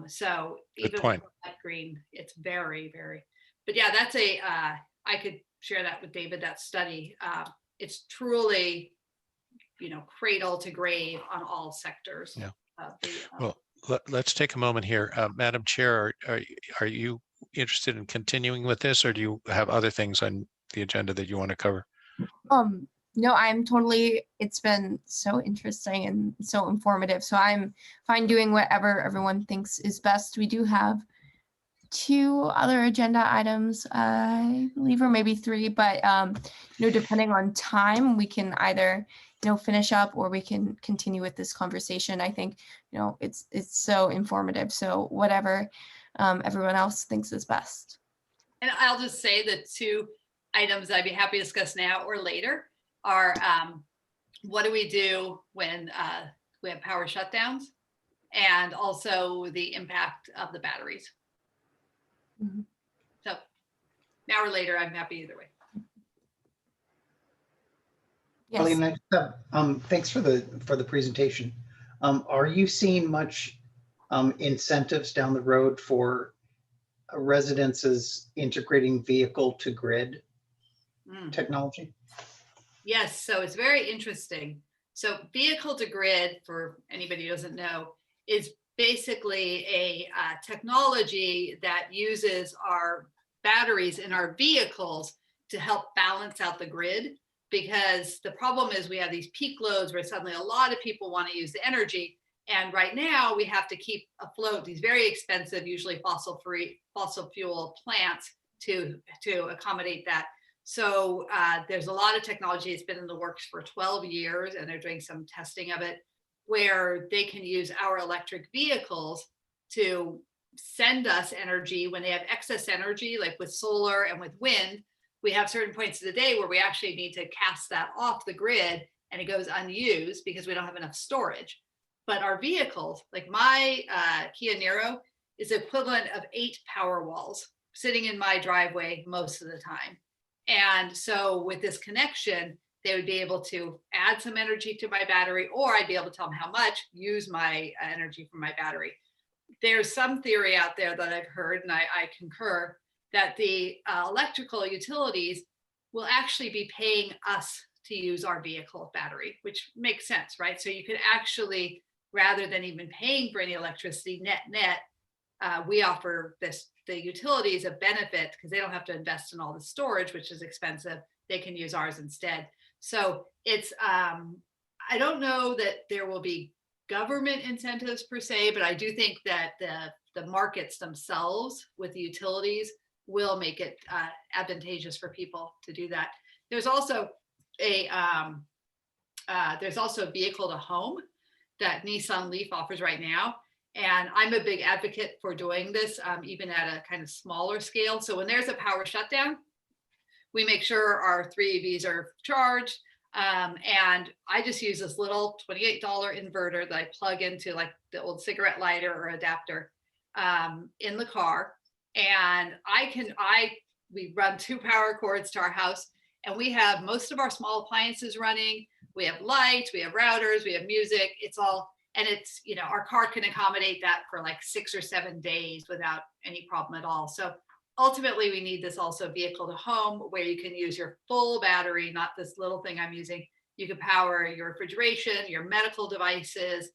Speaker 5: So even with light green, it's very, very, but yeah, that's I could share that with David, that study. it's truly, cradle to grave on all sectors.
Speaker 3: Yeah.
Speaker 5: Of the,
Speaker 3: Well, let's take a moment here. Madam Chair, are you interested in continuing with this, or do you have other things on the agenda that you want to cover?
Speaker 1: No, it's been so interesting and so informative. So I'm fine doing whatever everyone thinks is best. We do have 2 other agenda items, I believe, or maybe 3, but depending on time, we can either, finish up or we can continue with this conversation. I think, it's so informative. So whatever everyone else thinks is best.
Speaker 5: and I'll just say the 2 items I'd be happy to discuss now or later are what do we do when we have power shutdowns, and also the impact of the batteries.
Speaker 1: Mhm.
Speaker 5: So now or later, I'm happy either way.
Speaker 1: Yes.
Speaker 7: Colleen, thanks for the presentation. Are you seeing much incentives down the road for residences integrating vehicle to grid technology?
Speaker 5: Yes, so it's very interesting. So vehicle to grid, for anybody who doesn't know, is basically a technology that uses our batteries in our vehicles to help balance out the grid. Because the problem is we have these peak loads where suddenly a lot of people want to use the energy. And right now we have to keep afloat these very expensive, usually fossil fuel plants to accommodate that. So there's a lot of technology that's been in the works for 12 years, and they're doing some testing of it where they can use our electric vehicles to send us energy when they have excess energy, like with solar and with wind. We have certain points of the day where we actually need to cast that off the grid and it goes unused because we don't have enough storage. But our vehicles, like my Kia Niro, is equivalent of 8 power walls sitting in my driveway most of the time. And so with this connection, they would be able to add some energy to my battery, or I'd be able to tell them how much, use my energy from my battery. There's some theory out there that I've heard, and I concur, that the electrical utilities will actually be paying us to use our vehicle battery, which makes sense, right? So you could actually, rather than even paying for any electricity, net, we offer the utilities a benefit because they don't have to invest in all the storage, which is expensive. They can use ours instead. So it's, I don't know that there will be government incentives per se, but I do think that the markets themselves with the utilities will make it advantageous for people to do that. There's also a vehicle to home that Nissan Leaf offers right now. And I'm a big advocate for doing this, even at a kind of smaller scale. So when there's a power shutdown, we make sure our 3 EVs are charged. And I just use this little $28 inverter that I plug into like the old cigarette lighter or adapter in the car. And we run 2 power cords to our house, and we have most of our small appliances running. We have lights, we have routers, we have music. It's all, and it's, our car can accommodate that for like 6 or 7 days without any problem at all. So ultimately we need this also vehicle to home where you can use your full battery, not this little thing I'm using. You can power your refrigeration, your medical devices.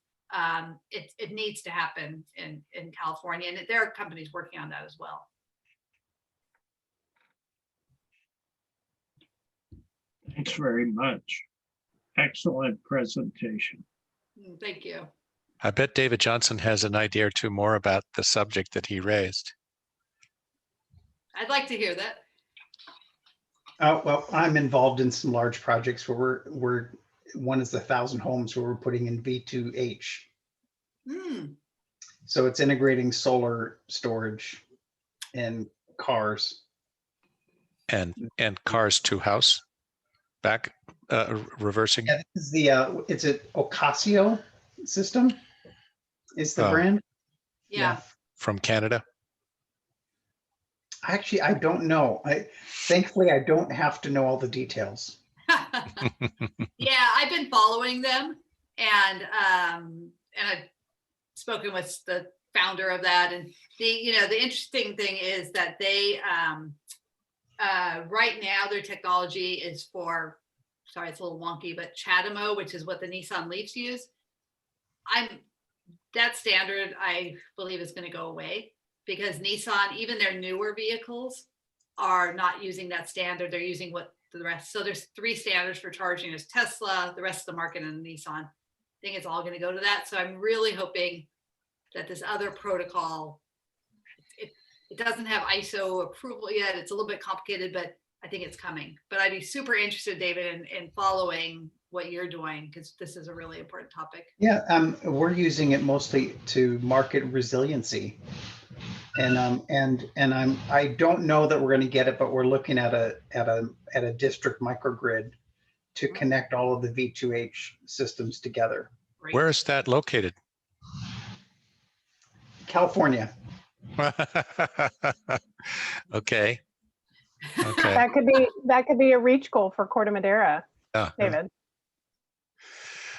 Speaker 5: It needs to happen in California, and there are companies working on that as well.
Speaker 6: Thanks very much. Excellent presentation.
Speaker 5: Thank you.
Speaker 3: I bet David Johnson has an idea or 2 more about the subject that he raised.
Speaker 5: I'd like to hear that.
Speaker 7: Well, I'm involved in some large projects where one is 1,000 homes where we're putting in V2H. So it's integrating solar storage and cars.
Speaker 3: And cars to house, back, reversing.
Speaker 7: Yeah, this is the it's an Ocasio system is the brand.
Speaker 5: Yeah.
Speaker 3: From Canada.
Speaker 7: Actually, I don't know. Thankfully I don't have to know all the details.
Speaker 5: Yeah, I've been following them, and I've spoken with the founder of that. And the interesting thing is that they right now their technology is for sorry, it's a little wonky, but Chatamo, which is what the Nissan Leafs use. That standard, I believe, is going to go away because Nissan, even their newer vehicles, are not using that standard. They're using what the rest. So there's 3 standards for charging. There's Tesla, the rest of the market, and Nissan. I think it's all going to go to that. So I'm really hoping that this other protocol, it doesn't have ISO approval yet. It's a little bit complicated, but I think it's coming. But I'd be super interested, David, in following what you're doing, because this is a really important topic.
Speaker 7: Yeah, we're using it mostly to market resiliency. And I don't know that we're going to get it, but we're looking at a district microgrid to connect all of the V2H systems together.
Speaker 5: Great.
Speaker 3: Where is that located?
Speaker 7: California.
Speaker 3: Okay. Okay.
Speaker 4: That could be a reach goal for Corte Madera,
Speaker 3: Yeah.
Speaker 4: David.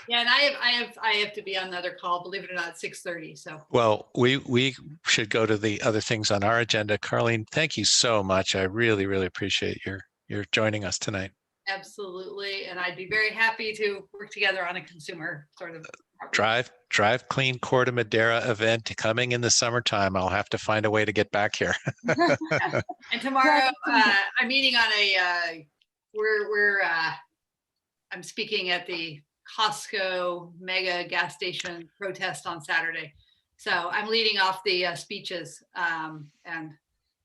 Speaker 5: Yeah, and I have to be on another call, believe it or not, 6:30. So
Speaker 3: Well, we should go to the other things on our agenda. Carlene, thank you so much. I really, really appreciate your joining us tonight.
Speaker 5: absolutely, and I'd be very happy to work together on a consumer sort of
Speaker 3: Drive Clean Corte Madera event coming in the summertime. I'll have to find a way to get back here.
Speaker 5: And tomorrow, I'm meeting on I'm speaking at the Costco mega gas station protest on Saturday. So I'm leading off the speeches. And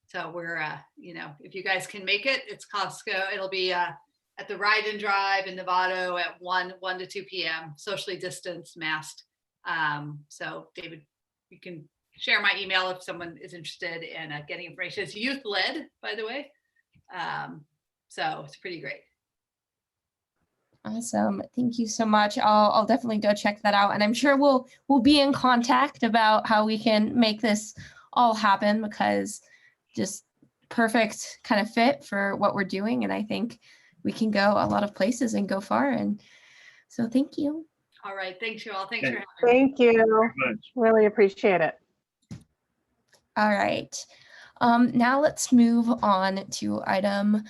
Speaker 5: so we're, if you guys can make it, it's Costco. It'll be at the Ride and Drive in Novato at 1 to 2 p.m., socially distanced, masked. So David, you can share my email if someone is interested in getting information. It's youth led, by the way. So it's pretty great.
Speaker 1: Awesome. Thank you so much. I'll definitely go check that out. And I'm sure we'll be in contact about how we can make this all happen, because just perfect kind of fit for what we're doing. And I think we can go a lot of places and go far. And so thank you.
Speaker 5: All right. Thanks, you all. Thanks
Speaker 6: Okay.
Speaker 5: for having me.
Speaker 4: Thank you.
Speaker 6: Very much.
Speaker 4: Really appreciate it.
Speaker 1: All right. Now let's move on to item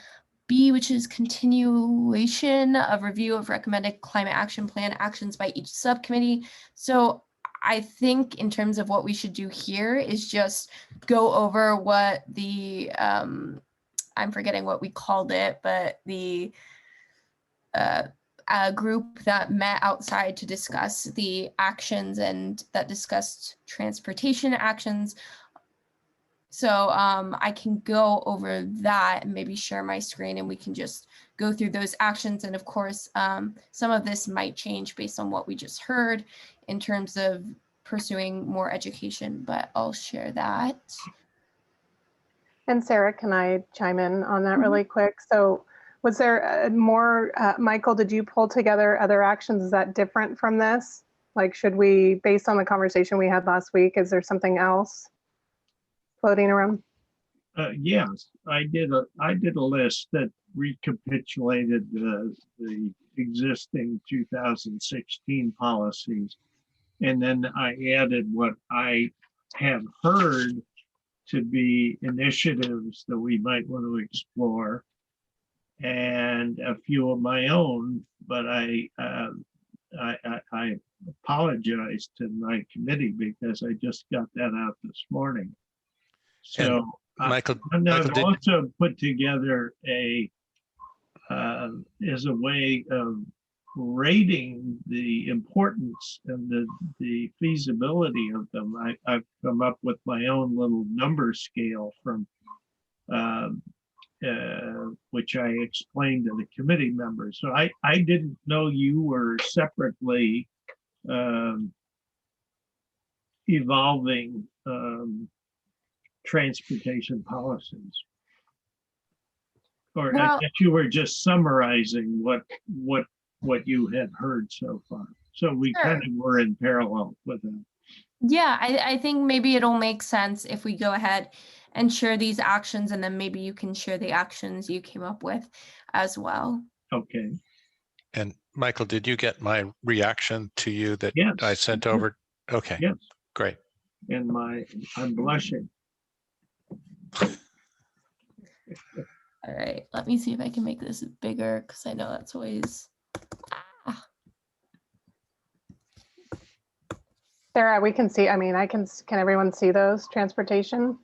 Speaker 1: B, which is continuation of review of recommended climate action plan actions by each subcommittee. So I think in terms of what we should do here is just go over what the, I'm forgetting what we called it, but the group that met outside to discuss the actions and that discussed transportation actions. So I can go over that and maybe share my screen and we can just go through those actions. And of course, some of this might change based on what we just heard in terms of pursuing more education, but I'll share that.
Speaker 4: And Sarah, can I chime in on that really quick? So was there more, Michael, did you pull together other actions? Is that different from this? Like, should we, based on the conversation we had last week, is there something else floating around?
Speaker 6: Yes, I did a list that recapitulated the existing 2016 policies. And then I added what I have heard to be initiatives that we might want to explore, and a few of my own, but I apologize to my committee because I just got that out this morning. So
Speaker 3: Michael,
Speaker 6: I've also put together as a way of rating the importance and the feasibility of them. I've come up with my own little number scale from which I explained to the committee members. So I didn't know you were separately evolving transportation policies, or I guess you were just summarizing what you had heard so far. So we kind of were in parallel with them.
Speaker 1: Yeah, I think maybe it'll make sense if we go ahead and share these actions, and then maybe you can share the actions you came up with as well.
Speaker 6: Okay.
Speaker 3: And Michael, did you get my reaction to you that
Speaker 6: Yes.
Speaker 3: I sent over? Okay.
Speaker 6: Yes.
Speaker 3: Great.
Speaker 6: And I'm blushing.
Speaker 1: All right, let me see if I can make this bigger because I know that's always.
Speaker 4: Sarah, we can see, I mean, can everyone see those transportation?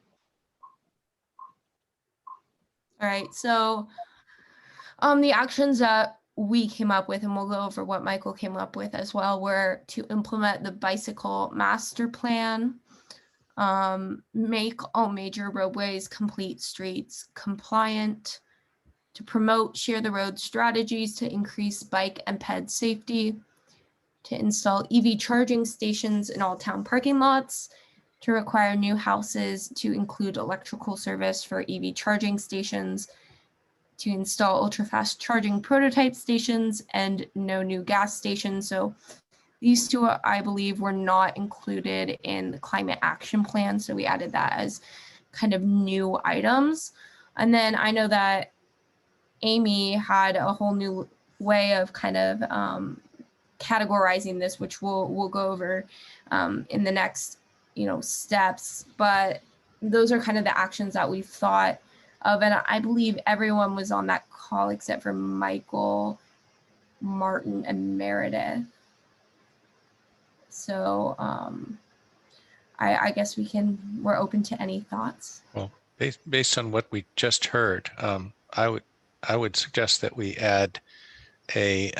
Speaker 1: All right, so the actions that we came up with, and we'll go over what Michael came up with as well, were to implement the bicycle master plan, make all major roadways, complete streets compliant, to promote share the road strategies to increase bike and ped safety, to install EV charging stations in all town parking lots, to require new houses to include electrical service for EV charging stations, to install ultra-fast charging prototype stations, and no new gas stations. So these two, I believe, were not included in the climate action plan. So we added that as kind of new items. And then I know that Amy had a whole new way of kind of categorizing this, which we'll go over in the next steps. But those are kind of the actions that we've thought of, and I believe everyone was on that call except for Michael, Martin, and Meredith. So I guess we're open to any thoughts.
Speaker 3: Well, based on what we just heard, I would suggest that we add a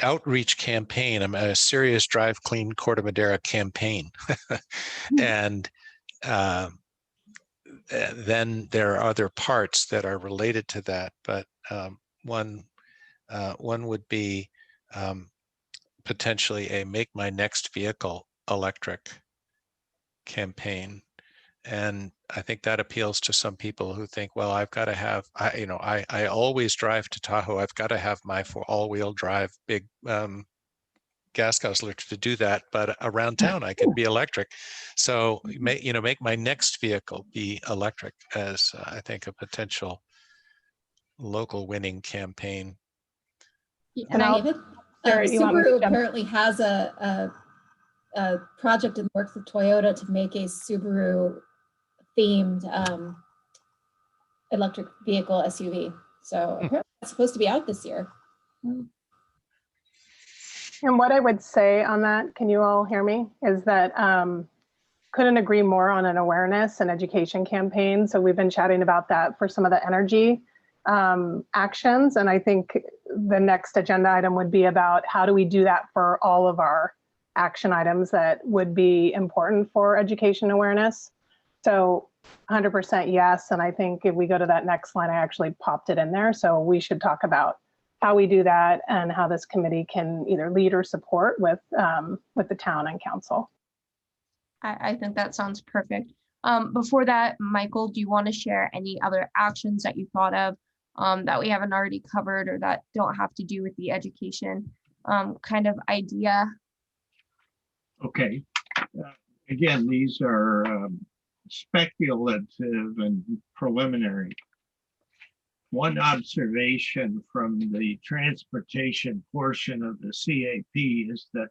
Speaker 3: outreach campaign, a serious Drive Clean Corte Madera campaign. And then there are other parts that are related to that, but one would be potentially a Make My Next Vehicle Electric campaign. And I think that appeals to some people who think, well, I've got to have, I always drive to Tahoe. I've got to have my all-wheel drive big gas guzzler to do that. But around town, I can be electric. So make my next vehicle be electric as I think a potential local winning campaign.
Speaker 2: And David,
Speaker 4: Sarah, you want me to
Speaker 2: Subaru
Speaker 4: jump?
Speaker 2: apparently has a project in the works with Toyota to make a Subaru themed electric vehicle SUV. So apparently it's supposed to be out this year.
Speaker 4: And what I would say on that, can you all hear me, is that couldn't agree more on an awareness and education campaign. So we've been chatting about that for some of the energy actions. And I think the next agenda item would be about how do we do that for all of our action items that would be important for education awareness. So 100% yes. And I think if we go to that next line, I actually popped it in there. So we should talk about how we do that and how this committee can either lead or support with the town and council.
Speaker 1: I think that sounds perfect. Before that, Michael, do you want to share any other actions that you thought of that we haven't already covered or that don't have to do with the education kind of idea?
Speaker 6: Okay. Again, these are speculative and preliminary. One observation from the transportation portion of the CAP is that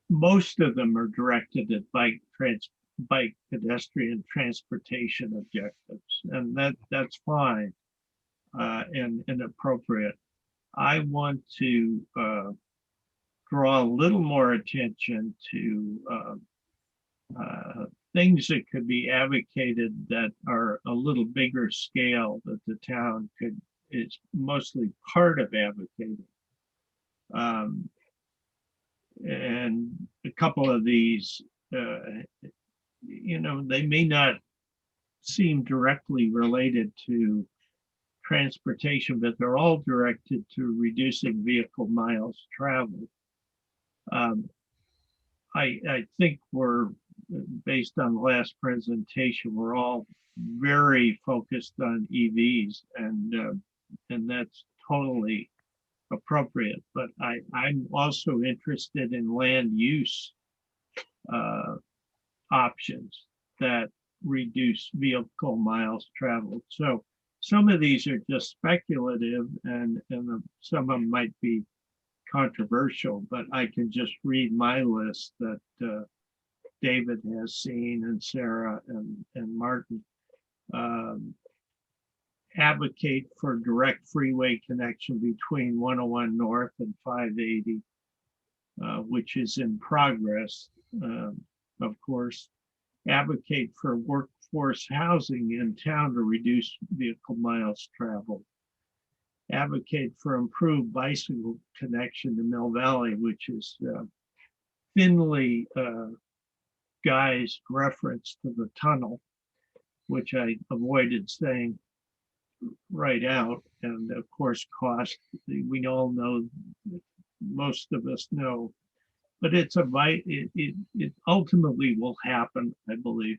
Speaker 6: most of them are directed at bike pedestrian transportation objectives, and that's fine and appropriate. I want to draw a little more attention to things that could be advocated that are a little bigger scale that the town is mostly part of advocating. And a couple of these, they may not seem directly related to transportation, but they're all directed to reducing vehicle miles traveled. I think we're, based on the last presentation, we're all very focused on EVs, and that's totally appropriate. But I'm also interested in land use options that reduce vehicle miles traveled. So some of these are just speculative, and some of them might be controversial, but I can just read my list that David has seen, and Sarah and Martin, advocate for direct freeway connection between 101 North and 580, which is in progress, of course. Advocate for workforce housing in town to reduce vehicle miles traveled. Advocate for improved bicycle connection to Mill Valley, which is Finley Guy's reference to the tunnel, which I avoided saying right out. And of course, cost, we all know, most of us know, but it's it ultimately will happen, I believe.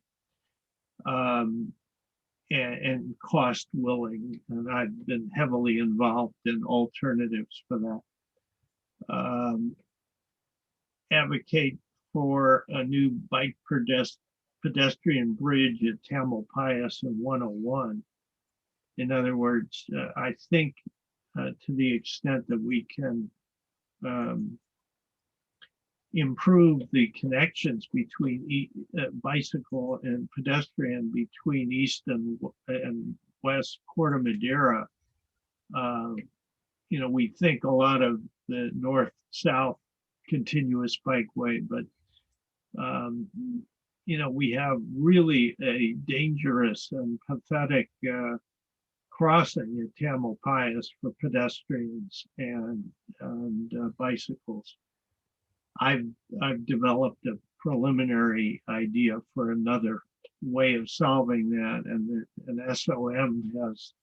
Speaker 6: And cost willing, and I've been heavily involved in alternatives for that. Advocate for a new bike pedestrian bridge at Tamalpais and 101. In other words, I think to the extent that we can improve the connections between bicycle and pedestrian between East and West Corte Madera. You know, we think a lot of the north-south continuous bikeway, but you know, we have really a dangerous and pathetic crossing at Tamalpais for pedestrians and bicycles. I've developed a preliminary idea for another way of solving that, and an SOM has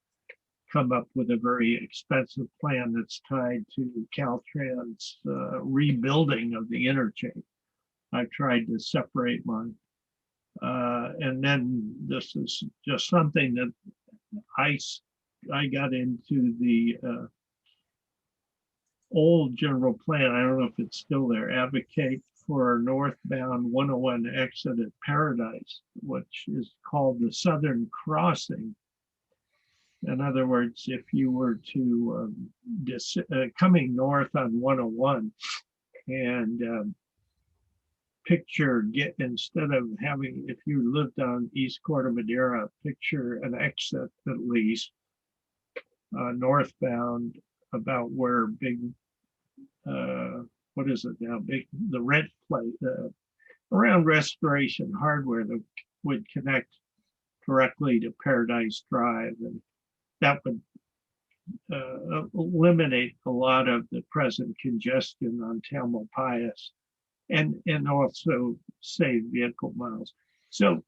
Speaker 6: come up with a very expensive plan that's tied to Caltrans rebuilding of the interchange. I've tried to separate mine. And then this is just something that I got into the old general plan. I don't know if it's still there. Advocate for northbound 101 exit at Paradise, which is called the Southern Crossing. In other words, if you were to coming north on 101 and picture instead of having, if you lived on East Corte Madera, picture an exit at least northbound about where big what is it now, the rent place around Restoration Hardware that would connect directly to Paradise Drive, and that would eliminate a lot of the present congestion on Tamalpais and also save vehicle miles. So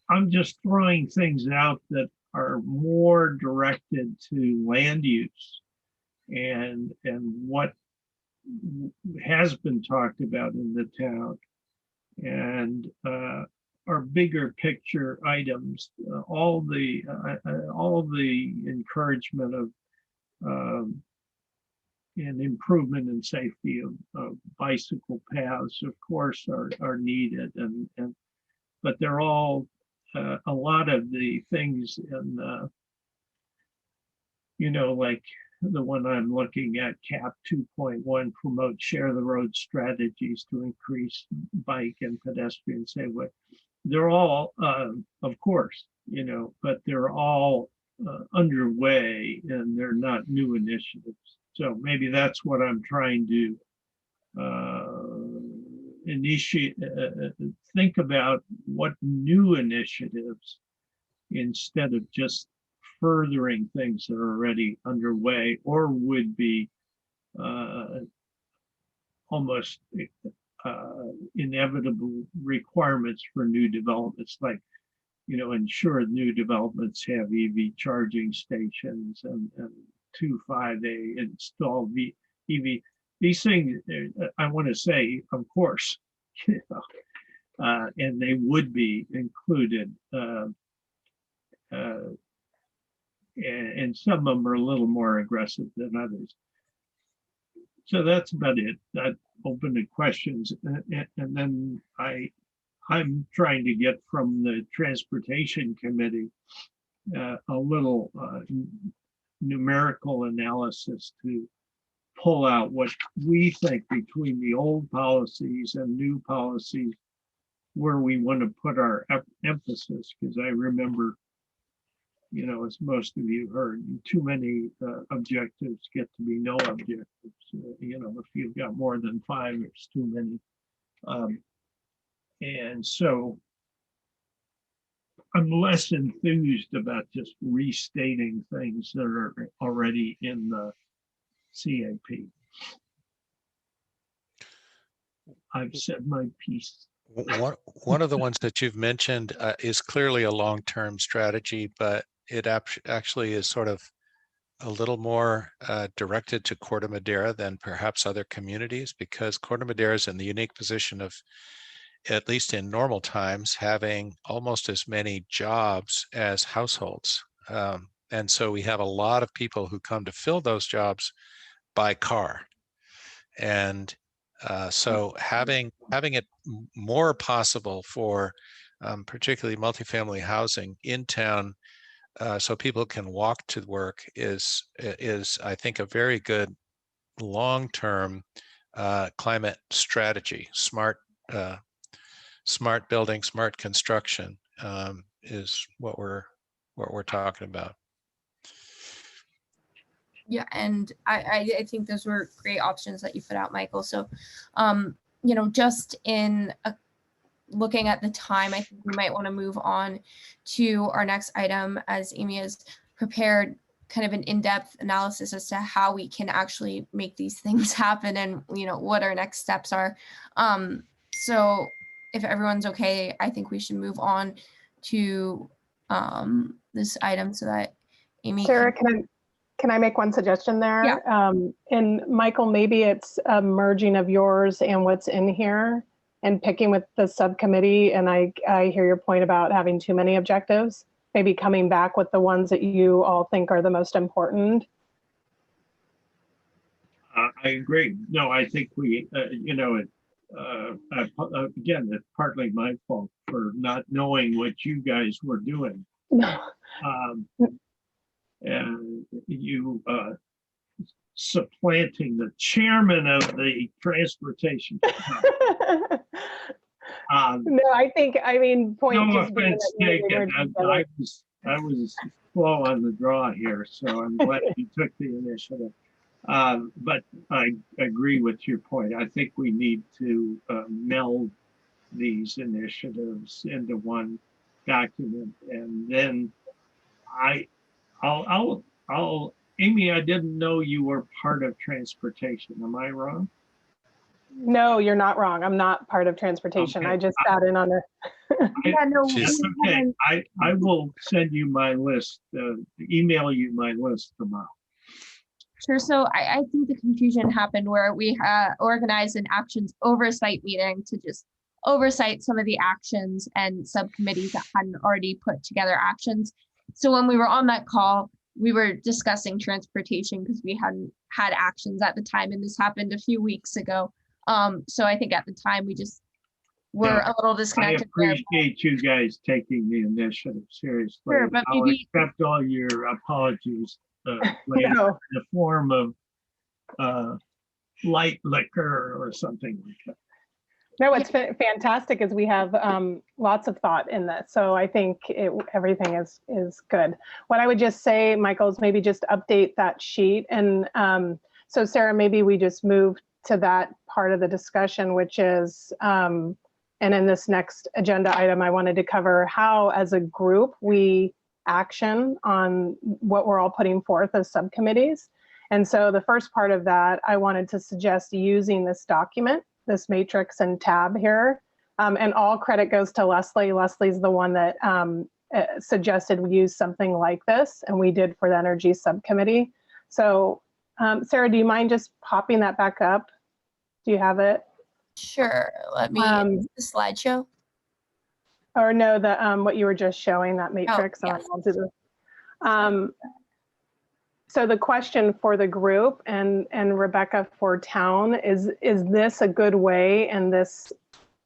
Speaker 6: I'm just throwing things out that are more directed to land use and what has been talked about in the town, and are bigger picture items. All the encouragement of and improvement in safety of bicycle paths, of course, are needed, but they're all a lot of the things in you know, like the one I'm looking at, CAP 2.1, promote share the road strategies to increase bike and pedestrian safety. They're all, of course, you know, but they're all underway, and they're not new initiatives. So maybe that's what I'm trying to initiate, think about what new initiatives, instead of just furthering things that are already underway or would be almost inevitable requirements for new developments, like, you know, ensure new developments have EV charging stations and 25A install EV. These things, I want to say, of course, you know, and they would be included. And some of them are a little more aggressive than others. So that's about it. That open to questions, and then I'm trying to get from the Transportation Committee a little numerical analysis to pull out what we think between the old policies and new policies where we want to put our emphasis, because I remember, you know, as most of you heard, too many objectives get to be no objectives. You know, if you've got more than 5, it's too many. And so I'm less enthused about just restating things that are already in the CAP. I've said my piece.
Speaker 3: One of the ones that you've mentioned is clearly a long-term strategy, but it actually is sort of a little more directed to Corte Madera than perhaps other communities, because Corte Madera is in the unique position of, at least in normal times, having almost as many jobs as households. And so we have a lot of people who come to fill those jobs by car. And so having it more possible for particularly multifamily housing in town, so people can walk to work is I think a very good long-term climate strategy. Smart building, smart construction is what we're talking about.
Speaker 1: Yeah, and I think those were great options that you put out, Michael. So, you know, just in looking at the time, I think we might want to move on to our next item, as Amy has prepared kind of an in-depth analysis as to how we can actually make these things happen, and, you know, what our next steps are. So if everyone's okay, I think we should move on to this item so that Amy
Speaker 4: Sarah, can I make one suggestion there?
Speaker 1: Yeah.
Speaker 4: And Michael, maybe it's a merging of yours and what's in here and picking with the subcommittee. And I hear your point about having too many objectives, maybe coming back with the ones that you all think are the most important.
Speaker 6: I agree. No, I think we, you know, again, it's partly my fault for not knowing what you guys were doing. And you supplanting the chairman of the transportation.
Speaker 4: No, I mean, point
Speaker 6: no
Speaker 4: just being
Speaker 6: offense
Speaker 4: that
Speaker 6: taken. I was slow on the draw here, so I'm glad you took the initiative. But I agree with your point. I think we need to meld these initiatives into one document, and then I'll Amy, I didn't know you were part of transportation. Am I wrong?
Speaker 4: No, you're not wrong. I'm not part of transportation.
Speaker 6: Okay.
Speaker 4: I just sat in on it.
Speaker 1: Yeah, no,
Speaker 6: Okay, I will send you my list, email you my list tomorrow.
Speaker 1: Sure. So I think the confusion happened where we organized an actions oversight meeting to just oversight some of the actions and subcommittees that hadn't already put together actions. So when we were on that call, we were discussing transportation because we hadn't had actions at the time, and this happened a few weeks ago. So I think at the time we just were a little disconnected.
Speaker 6: I appreciate you guys taking the initiative seriously.
Speaker 1: Sure, but
Speaker 6: I'll
Speaker 1: maybe
Speaker 6: accept all your apologies later in the form of light liquor or something like that.
Speaker 4: No, it's fantastic as we have lots of thought in this. So I think everything is good. What I would just say, Michael, is maybe just update that sheet. And so Sarah, maybe we just move to that part of the discussion, which is, and in this next agenda item, I wanted to cover how as a group we action on what we're all putting forth as subcommittees. And so the first part of that, I wanted to suggest using this document, this matrix and tab here, and all credit goes to Leslie. Leslie's the one that suggested we use something like this, and we did for the energy subcommittee. So Sarah, do you mind just popping that back up? Do you have it?
Speaker 1: Sure. Let me the slideshow.
Speaker 4: Or no, the what you were just showing, that matrix.
Speaker 1: Yes.
Speaker 4: I'll do this. So the question for the group and Rebecca for town is this a good way in this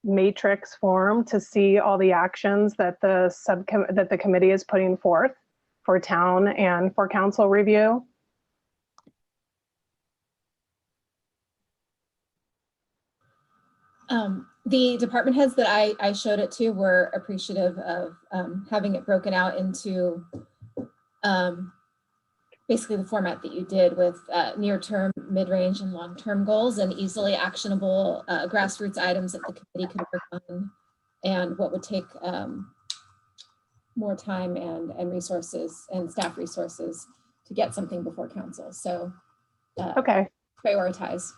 Speaker 4: matrix form to see all the actions that the committee is putting forth for town and for council review?
Speaker 2: The department heads that I showed it to were appreciative of having it broken out into basically the format that you did with near-term, mid-range, and long-term goals and easily actionable grassroots items that the committee could work on and what would take more time and resources and staff resources to get something before council. So
Speaker 4: Okay.
Speaker 2: prioritize.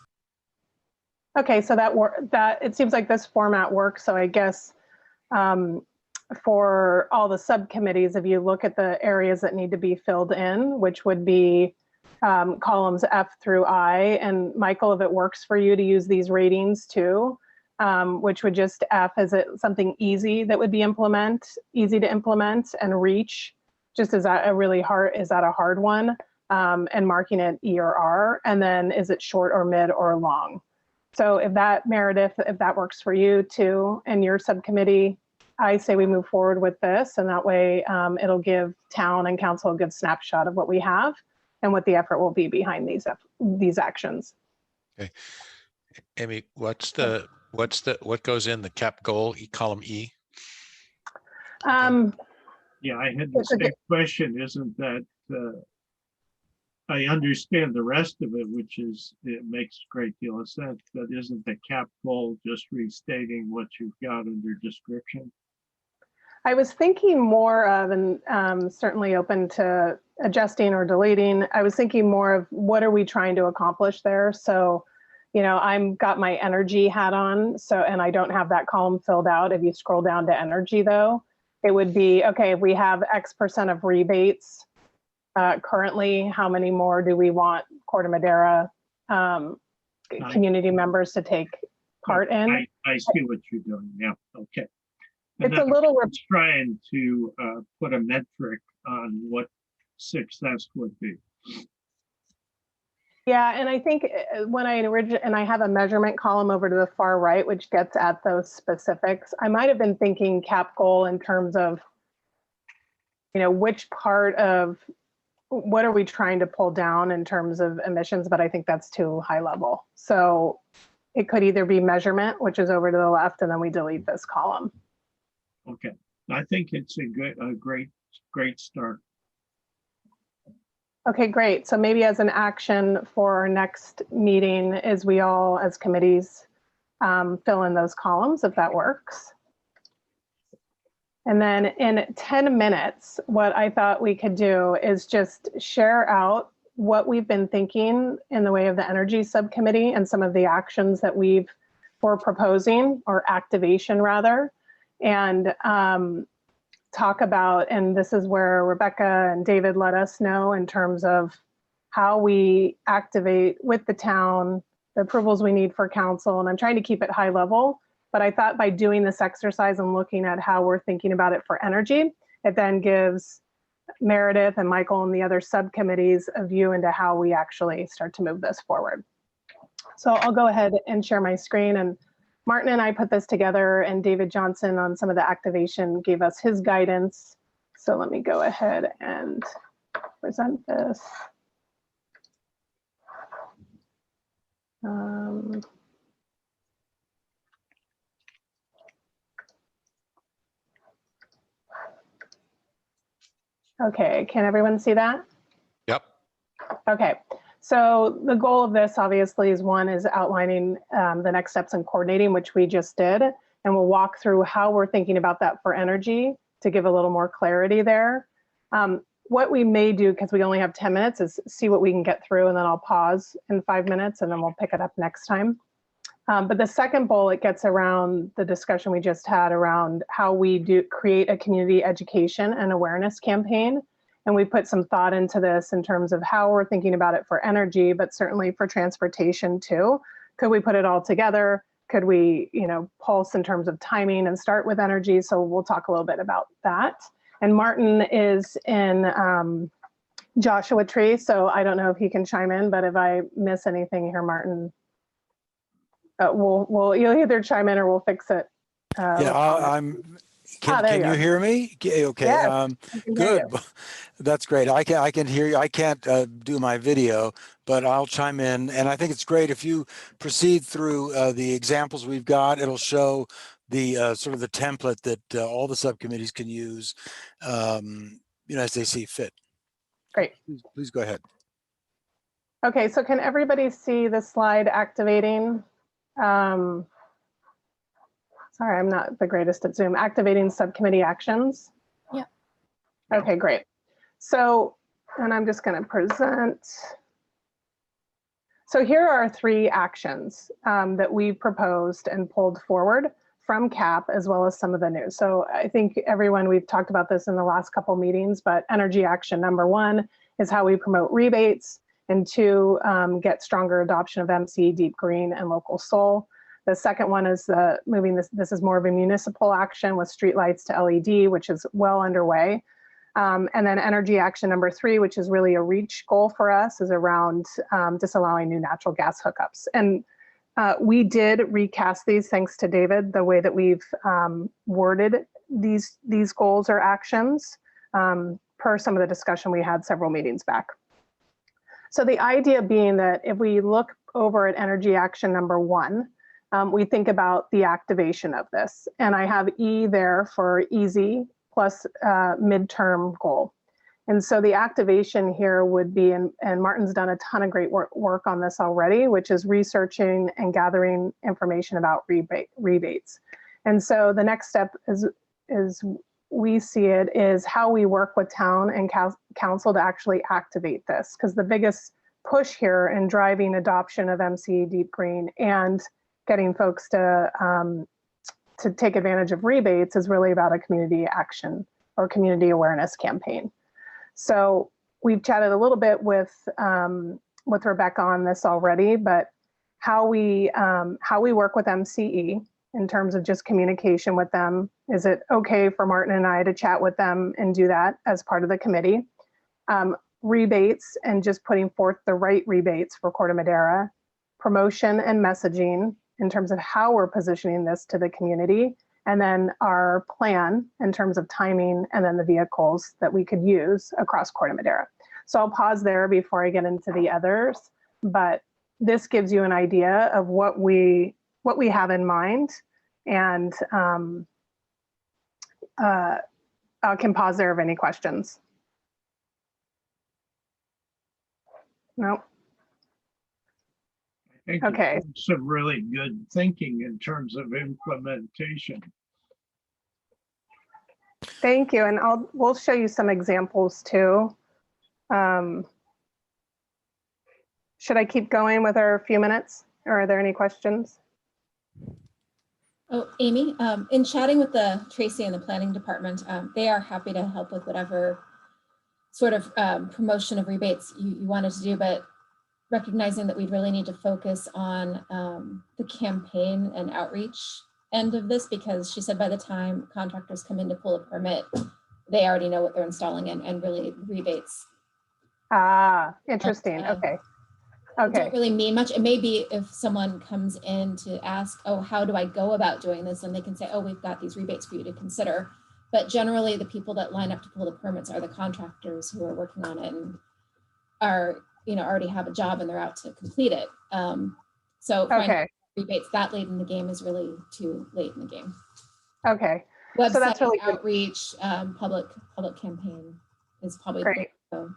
Speaker 4: Okay, so that it seems like this format works. So I guess for all the subcommittees, if you look at the areas that need to be filled in, which would be columns F through I, and Michael, if it works for you to use these ratings too, which would just F, is it something easy that would be easy to implement, and reach, just is that a hard one? And marking it E or R, and then is it short or mid or long? So if that, Meredith, if that works for you too, and your subcommittee, I say we move forward with this, and that way it'll give town and council a good snapshot of what we have and what the effort will be behind these actions.
Speaker 3: Okay, Amy, what goes in the cap goal column E?
Speaker 6: Yeah, I had the
Speaker 4: It's a
Speaker 6: same question. Isn't that, I understand the rest of it, which is, it makes a great deal of sense, but isn't the cap goal just restating what you've got under description?
Speaker 4: I was thinking more of, and certainly open to adjusting or deleting, I was thinking more of what are we trying to accomplish there? So, you know, I'm got my energy hat on, so, and I don't have that column filled out. If you scroll down to energy though, it would be, okay, if we have X% of rebates, currently, how many more do we want Corte Madera community members to take part in?
Speaker 6: I see what you're doing. Yeah, okay. And
Speaker 4: It's a little,
Speaker 6: trying to put a metric on what success would be.
Speaker 4: yeah, and I think when I have a measurement column over to the far right, which gets at those specifics, I might have been thinking cap goal in terms of, you know, which part of what are we trying to pull down in terms of emissions, but I think that's too high level. So it could either be measurement, which is over to the left, and then we delete this column.
Speaker 6: Okay, I think it's a great start.
Speaker 4: Okay, great. So maybe as an action for our next meeting is we all as committees fill in those columns, if that works. And then in 10 minutes, what I thought we could do is just share out what we've been thinking in the way of the energy subcommittee and some of the actions that we're proposing, or activation rather, and talk about, and this is where Rebecca and David let us know in terms of how we activate with the town, the approvals we need for council. And I'm trying to keep it high level, but I thought by doing this exercise and looking at how we're thinking about it for energy, it then gives Meredith and Michael and the other subcommittees a view into how we actually start to move this forward. So I'll go ahead and share my screen, and Martin and I put this together, and David Johnson on some of the activation gave us his guidance. So let me go ahead and present this. Okay, can everyone see that?
Speaker 3: Yep.
Speaker 4: Okay, so the goal of this obviously is outlining the next steps in coordinating, which we just did, and we'll walk through how we're thinking about that for energy to give a little more clarity there. What we may do, because we only have 10 minutes, is see what we can get through, and then I'll pause in 5 minutes and then we'll pick it up next time. But the second bullet gets around the discussion we just had around how we create a community education and awareness campaign. And we put some thought into this in terms of how we're thinking about it for energy, but certainly for transportation too. Could we put it all together? Could we, you know, pulse in terms of timing and start with energy? So we'll talk a little bit about that. And Martin is in Joshua Tree, so I don't know if he can chime in, but if I miss anything here, Martin, you'll either chime in or we'll fix it.
Speaker 8: Yeah, I'm
Speaker 4: there
Speaker 8: Can
Speaker 4: you
Speaker 8: you
Speaker 4: are.
Speaker 8: hear me? Okay,
Speaker 4: Yes, I can hear
Speaker 8: good.
Speaker 4: you.
Speaker 8: That's great. I can hear you. I can't do my video, but I'll chime in. And I think it's great if you proceed through the examples we've got. It'll show the sort of the template that all the subcommittees can use, as they see fit.
Speaker 4: Great.
Speaker 8: Please go ahead.
Speaker 4: Okay, so can everybody see the slide activating? Sorry, I'm not the greatest at Zoom. Activating subcommittee actions.
Speaker 1: Yeah.
Speaker 4: Okay, great. So, and I'm just going to present. So here are 3 actions that we proposed and pulled forward from CAP, as well as some of the new. So I think everyone, we've talked about this in the last couple meetings, but energy action number 1 is how we promote rebates, and 2, get stronger adoption of MC, deep green, and local soul. The second one is moving this is more of a municipal action with streetlights to LED, which is well underway. And then energy action number 3, which is really a reach goal for us, is around disallowing new natural gas hookups. And we did recast these, thanks to David, the way that we've worded these goals or actions per some of the discussion we had several meetings back. So the idea being that if we look over at energy action number 1, we think about the activation of this. And I have E there for easy plus midterm goal. And so the activation here would be, and Martin's done a ton of great work on this already, which is researching and gathering information about rebates. And so the next step is we see it is how we work with town and council to actually activate this. Because the biggest push here in driving adoption of MC Deep Green and getting folks to take advantage of rebates is really about a community action or community awareness campaign. So we've chatted a little bit with Rebecca on this already, but how we work with MCE in terms of just communication with them. Is it okay for Martin and I to chat with them and do that as part of the committee? Rebates and just putting forth the right rebates for Corte Madera, promotion and messaging in terms of how we're positioning this to the community, and then our plan in terms of timing, and then the vehicles that we could use across Corte Madera. So I'll pause there before I get into the others, but this gives you an idea of what we have in mind, and I can pause there if any questions. No. Okay.
Speaker 6: Some really good thinking in terms of implementation.
Speaker 4: Thank you, and we'll show you some examples too. Should I keep going with our few minutes, or are there any questions?
Speaker 2: Oh, Amy, in chatting with Tracy and the planning department, they are happy to help with whatever sort of promotion of rebates you wanted to do, but recognizing that we really need to focus on the campaign and outreach end of this, because she said by the time contractors come in to pull a permit, they already know what they're installing and really rebates.
Speaker 4: Ah, interesting. Okay.
Speaker 2: Don't really mean much. It may be if someone comes in to ask, oh, how do I go about doing this? And they can say, oh, we've got these rebates for you to consider. But generally the people that line up to pull the permits are the contractors who are working on it and are, already have a job and they're out to complete it. So rebates that late in the game is really too late in the game.
Speaker 4: Okay.
Speaker 2: Website,
Speaker 4: so that's really
Speaker 2: outreach, public campaign is probably
Speaker 4: great.
Speaker 2: So.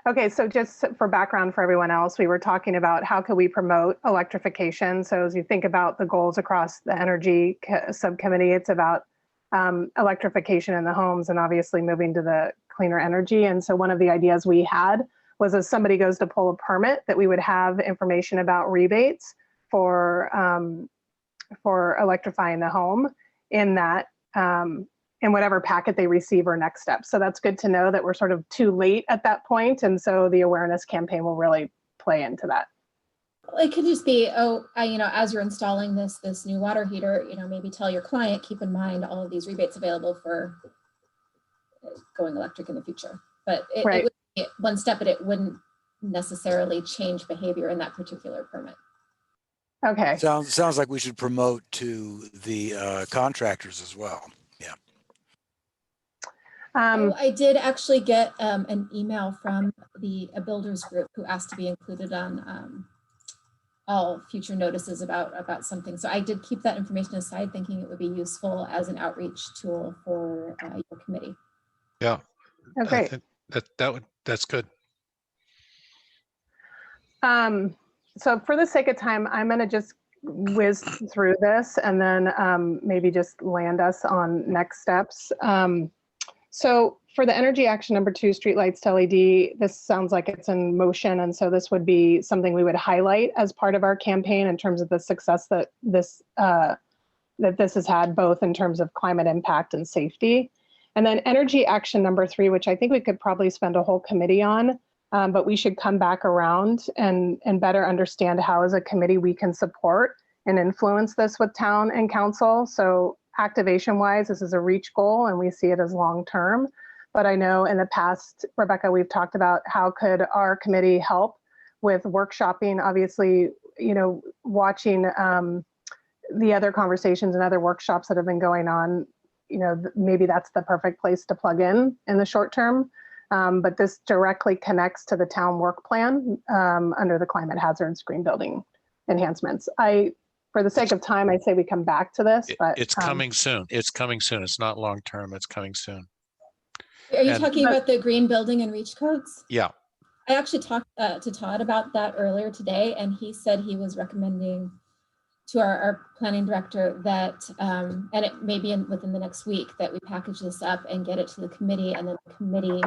Speaker 4: Okay, so just for background for everyone else, we were talking about how could we promote electrification. So as you think about the goals across the energy subcommittee, it's about electrification in the homes and obviously moving to the cleaner energy. And so one of the ideas we had was as somebody goes to pull a permit that we would have information about rebates for electrifying the home in that in whatever packet they receive or next step. So that's good to know that we're sort of too late at that point. And so the awareness campaign will really play into that.
Speaker 2: It could just be, as you're installing this new water heater, maybe tell your client, keep in mind all of these rebates available for going electric in the future. But it would be one step, but it wouldn't necessarily change behavior in that particular permit.
Speaker 4: Okay.
Speaker 8: Sounds like we should promote to the contractors as well.
Speaker 2: Oh, I did actually get an email from a builders group who asked to be included on all future notices about something. So I did keep that information aside, thinking it would be useful as an outreach tool for your committee.
Speaker 3: Yeah. I
Speaker 4: Okay.
Speaker 3: think that's good.
Speaker 4: So for the sake of time, I'm going to just whiz through this and then maybe just land us on next steps. So for the energy action number 2, streetlights to LED, this sounds like it's in motion. And so this would be something we would highlight as part of our campaign in terms of the success that this has had, both in terms of climate impact and safety. And then energy action number 3, which I think we could probably spend a whole committee on, but we should come back around and better understand how as a committee we can support and influence this with town and council. So activation wise, this is a reach goal and we see it as long term. But I know in the past, Rebecca, we've talked about how could our committee help with workshopping, obviously, you know, watching the other conversations and other workshops that have been going on, you know, maybe that's the perfect place to plug in the short term. But this directly connects to the town work plan under the climate hazards green building enhancements. For the sake of time, I say we come back to this, but
Speaker 3: it's coming soon. It's coming soon. It's not long term. It's coming soon.
Speaker 2: Are you talking about the green building and reach codes?
Speaker 3: Yeah.
Speaker 2: I actually talked to Todd about that earlier today, and he said he was recommending to our planning director that, and it may be within the next week, that we package this up and get it to the committee, and then the committee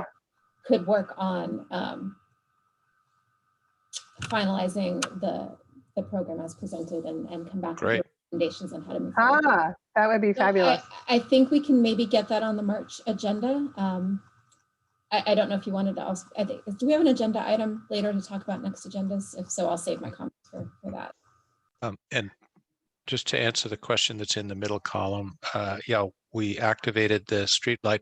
Speaker 2: could work on finalizing the program as presented and come back with recommendations on how to move forward.
Speaker 4: That would be fabulous.
Speaker 2: I think we can maybe get that on the March agenda. I don't know if you wanted to also, do we have an agenda item later to talk about next agendas? If so, I'll save my comments for that.
Speaker 3: And just to answer the question that's in the middle column, yeah, we activated the streetlight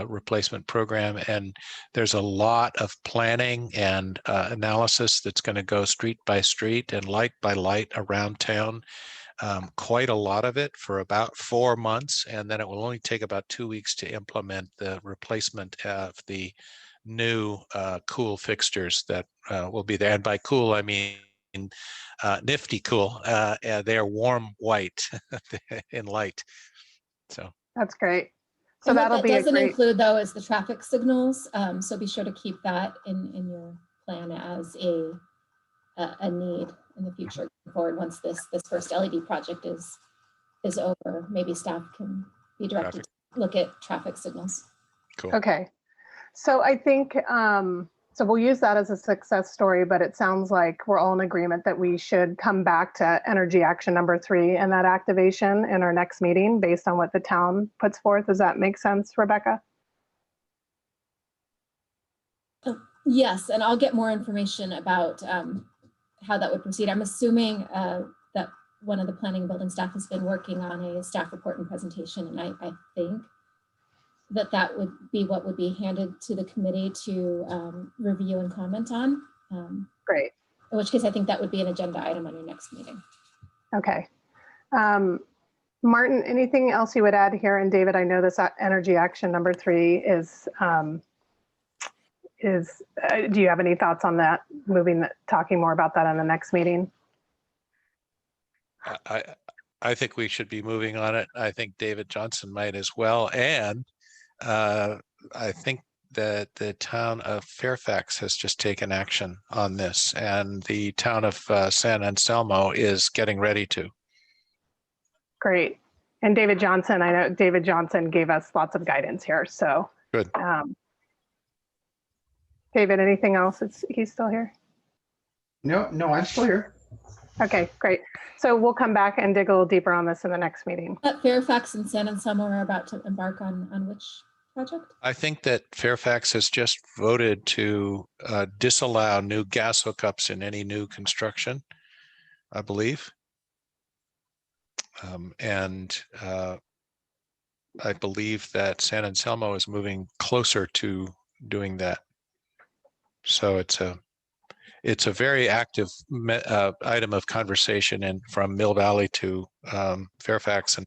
Speaker 3: replacement program, and there's a lot of planning and analysis that's going to go street by street and light by light around town. Quite a lot of it for about 4 months, and then it will only take about 2 weeks to implement the replacement of the new cool fixtures that will be there. And by cool, I mean nifty cool. They are warm white in light. So
Speaker 4: that's great. So
Speaker 2: and
Speaker 4: that'll
Speaker 2: what that doesn't include though is the traffic signals. So be sure to keep that in your plan as a need in the future forward. Once this first LED project is over, maybe staff can be directed to look at traffic signals.
Speaker 3: Cool.
Speaker 4: Okay. So I think, so we'll use that as a success story, but it sounds like we're all in agreement that we should come back to energy action number 3 and that activation in our next meeting based on what the town puts forth. Does that make sense, Rebecca?
Speaker 2: Yes, and I'll get more information about how that would proceed. I'm assuming that one of the planning and building staff has been working on a staff report and presentation, and I think that would be what would be handed to the committee to review and comment on.
Speaker 4: Great.
Speaker 2: In which case, I think that would be an agenda item on your next meeting.
Speaker 4: Okay. Martin, anything else you would add here? And David, I know this energy action number 3 is do you have any thoughts on that, talking more about that in the next meeting?
Speaker 3: I think we should be moving on it. I think David Johnson might as well. And I think that the town of Fairfax has just taken action on this, and the town of San Anselmo is getting ready to. Great.
Speaker 4: And David Johnson, I know David Johnson gave us lots of guidance here. So
Speaker 3: good.
Speaker 4: David, anything else? He's still here?
Speaker 7: No, I'm still here.
Speaker 4: Okay, great. So we'll come back and dig a little deeper on this in the next meeting.
Speaker 2: Fairfax and San Anselmo are about to embark on which project?
Speaker 3: I think that Fairfax has just voted to disallow new gas hookups in any new construction, I believe. And I believe that San Anselmo is moving closer to doing that. So it's a very active item of conversation, and from Mill Valley to Fairfax.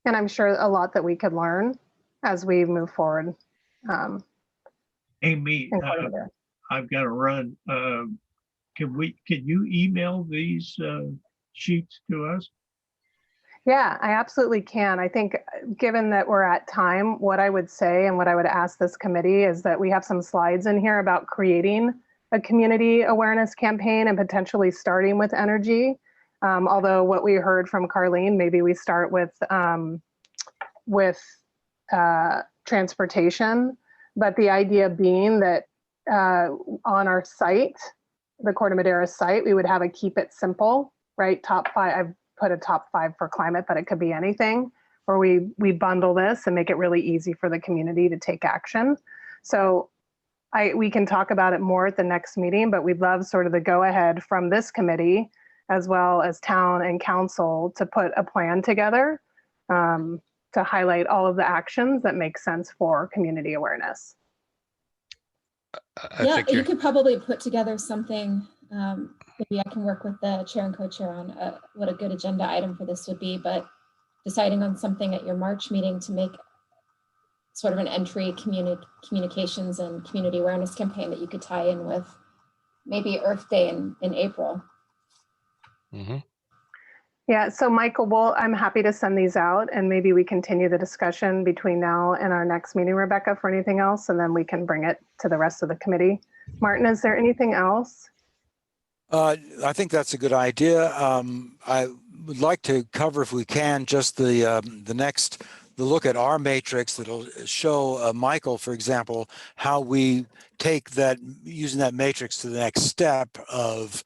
Speaker 4: And I'm sure a lot that we could learn as we move forward.
Speaker 6: Amy,
Speaker 4: in Corte Madera.
Speaker 6: I've got to run. Can you email these sheets to us?
Speaker 4: Yeah, I absolutely can. I think given that we're at time, what I would say and what I would ask this committee is that we have some slides in here about creating a community awareness campaign and potentially starting with energy. Although what we heard from Carlene, maybe we start with transportation, but the idea being that on our site, the Corte Madera site, we would have a keep it simple, right? Top 5, I've put a top 5 for climate, but it could be anything, where we bundle this and make it really easy for the community to take action. So we can talk about it more at the next meeting, but we'd love sort of the go ahead from this committee as well as town and council to put a plan together to highlight all of the actions that make sense for community awareness.
Speaker 2: Yeah, you could probably put together something. Maybe I can work with the chair and co-chair on what a good agenda item for this would be, but deciding on something at your March meeting to make sort of an entry communications and community awareness campaign that you could tie in with maybe Earth Day in April.
Speaker 3: Mm-hmm.
Speaker 4: Yeah, so Michael, I'm happy to send these out and maybe we continue the discussion between now and our next meeting, Rebecca, for anything else, and then we can bring it to the rest of the committee. Martin, is there anything else?
Speaker 8: I think that's a good idea. I would like to cover, if we can, just the look at our matrix that'll show Michael, for example, how we take that, using that matrix to the next step of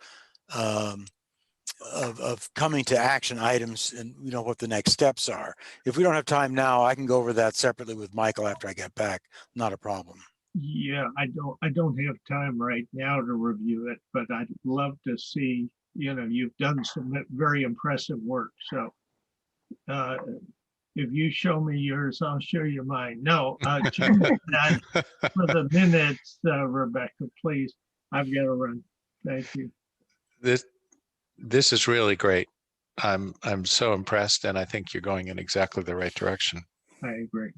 Speaker 8: coming to action items, and you know what the next steps are. If we don't have time now, I can go over that separately with Michael after I get back. Not a problem.
Speaker 6: Yeah, I don't have time right now to review it, but I'd love to see, you've done some very impressive work. So if you show me yours, I'll show you mine. No, for the minutes, Rebecca, please. I've got to run. Thank you.
Speaker 3: This is really great. I'm so impressed, and I think you're going in exactly the right direction.
Speaker 6: I agree.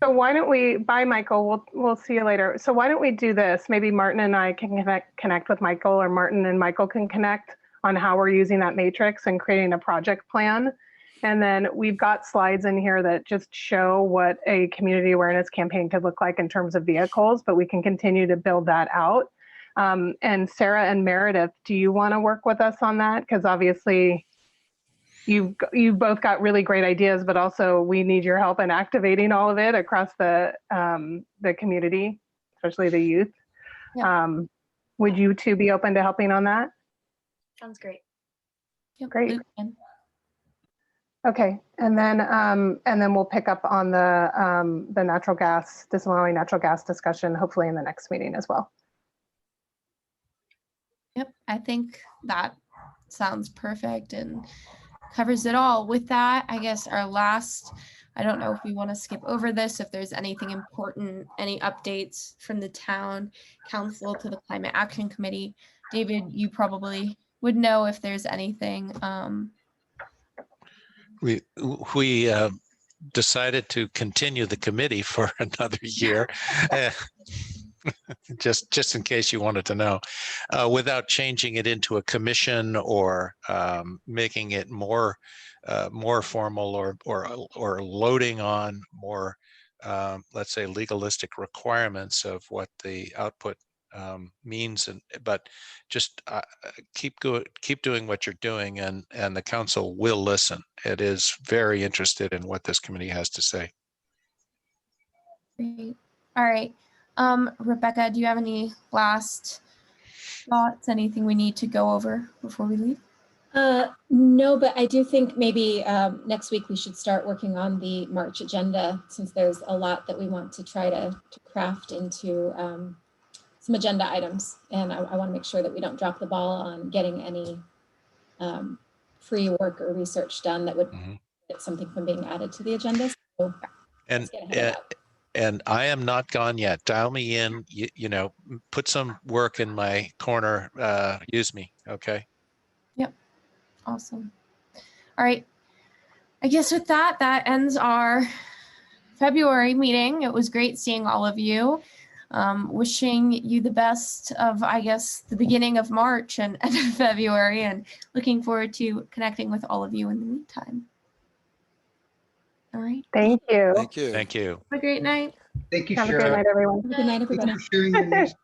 Speaker 4: So why don't we, bye Michael, we'll see you later. So why don't we do this? Maybe Martin and I can connect with Michael, or Martin and Michael can connect on how we're using that matrix and creating a project plan. And then we've got slides in here that just show what a community awareness campaign could look like in terms of vehicles, but we can continue to build that out. And Sarah and Meredith, do you want to work with us on that? Because obviously you've both got really great ideas, but also we need your help in activating all of it across the community, especially the youth. Yeah. Would you two be open to helping on that?
Speaker 1: Sounds great.
Speaker 4: Yep, great. Okay, and then we'll pick up on the natural gas, disallowing natural gas discussion, hopefully in the next meeting as well.
Speaker 1: Yep, I think that sounds perfect and covers it all. With that, I guess our last, I don't know if we want to skip over this, if there's anything important, any updates from the town council to the Climate Action Committee. David, you probably would know if there's anything.
Speaker 3: We decided to continue the committee for another year. just in case you wanted to know, without changing it into a commission or making it more formal or loading on more, let's say, legalistic requirements of what the output means, but just keep doing what you're doing, and the council will listen. It is very interested in what this committee has to say.
Speaker 1: Great. All right. Rebecca, do you have any last thoughts, anything we need to go over before we leave?
Speaker 2: No, but I do think maybe next week we should start working on the March agenda, since there's a lot that we want to try to craft into some agenda items. And I want to make sure that we don't drop the ball on getting any free work or research done that would get something from being added to the agenda. So
Speaker 3: and I am not gone yet. Dial me in, put some work in my corner, use me, okay?
Speaker 1: Yep, awesome. All right, I guess with that, that ends our February meeting. It was great seeing all of you. Wishing you the best of, I guess, the beginning of March and end of February, and looking forward to connecting with all of you in the meantime. All right.
Speaker 4: Thank you.
Speaker 8: Thank you.
Speaker 3: Thank you.
Speaker 1: Have a great night.
Speaker 7: Thank you,
Speaker 4: Have a great
Speaker 7: Shara.
Speaker 4: night, everyone.
Speaker 2: Have a good night,
Speaker 7: Thanks
Speaker 2: everybody.
Speaker 7: for sharing your news.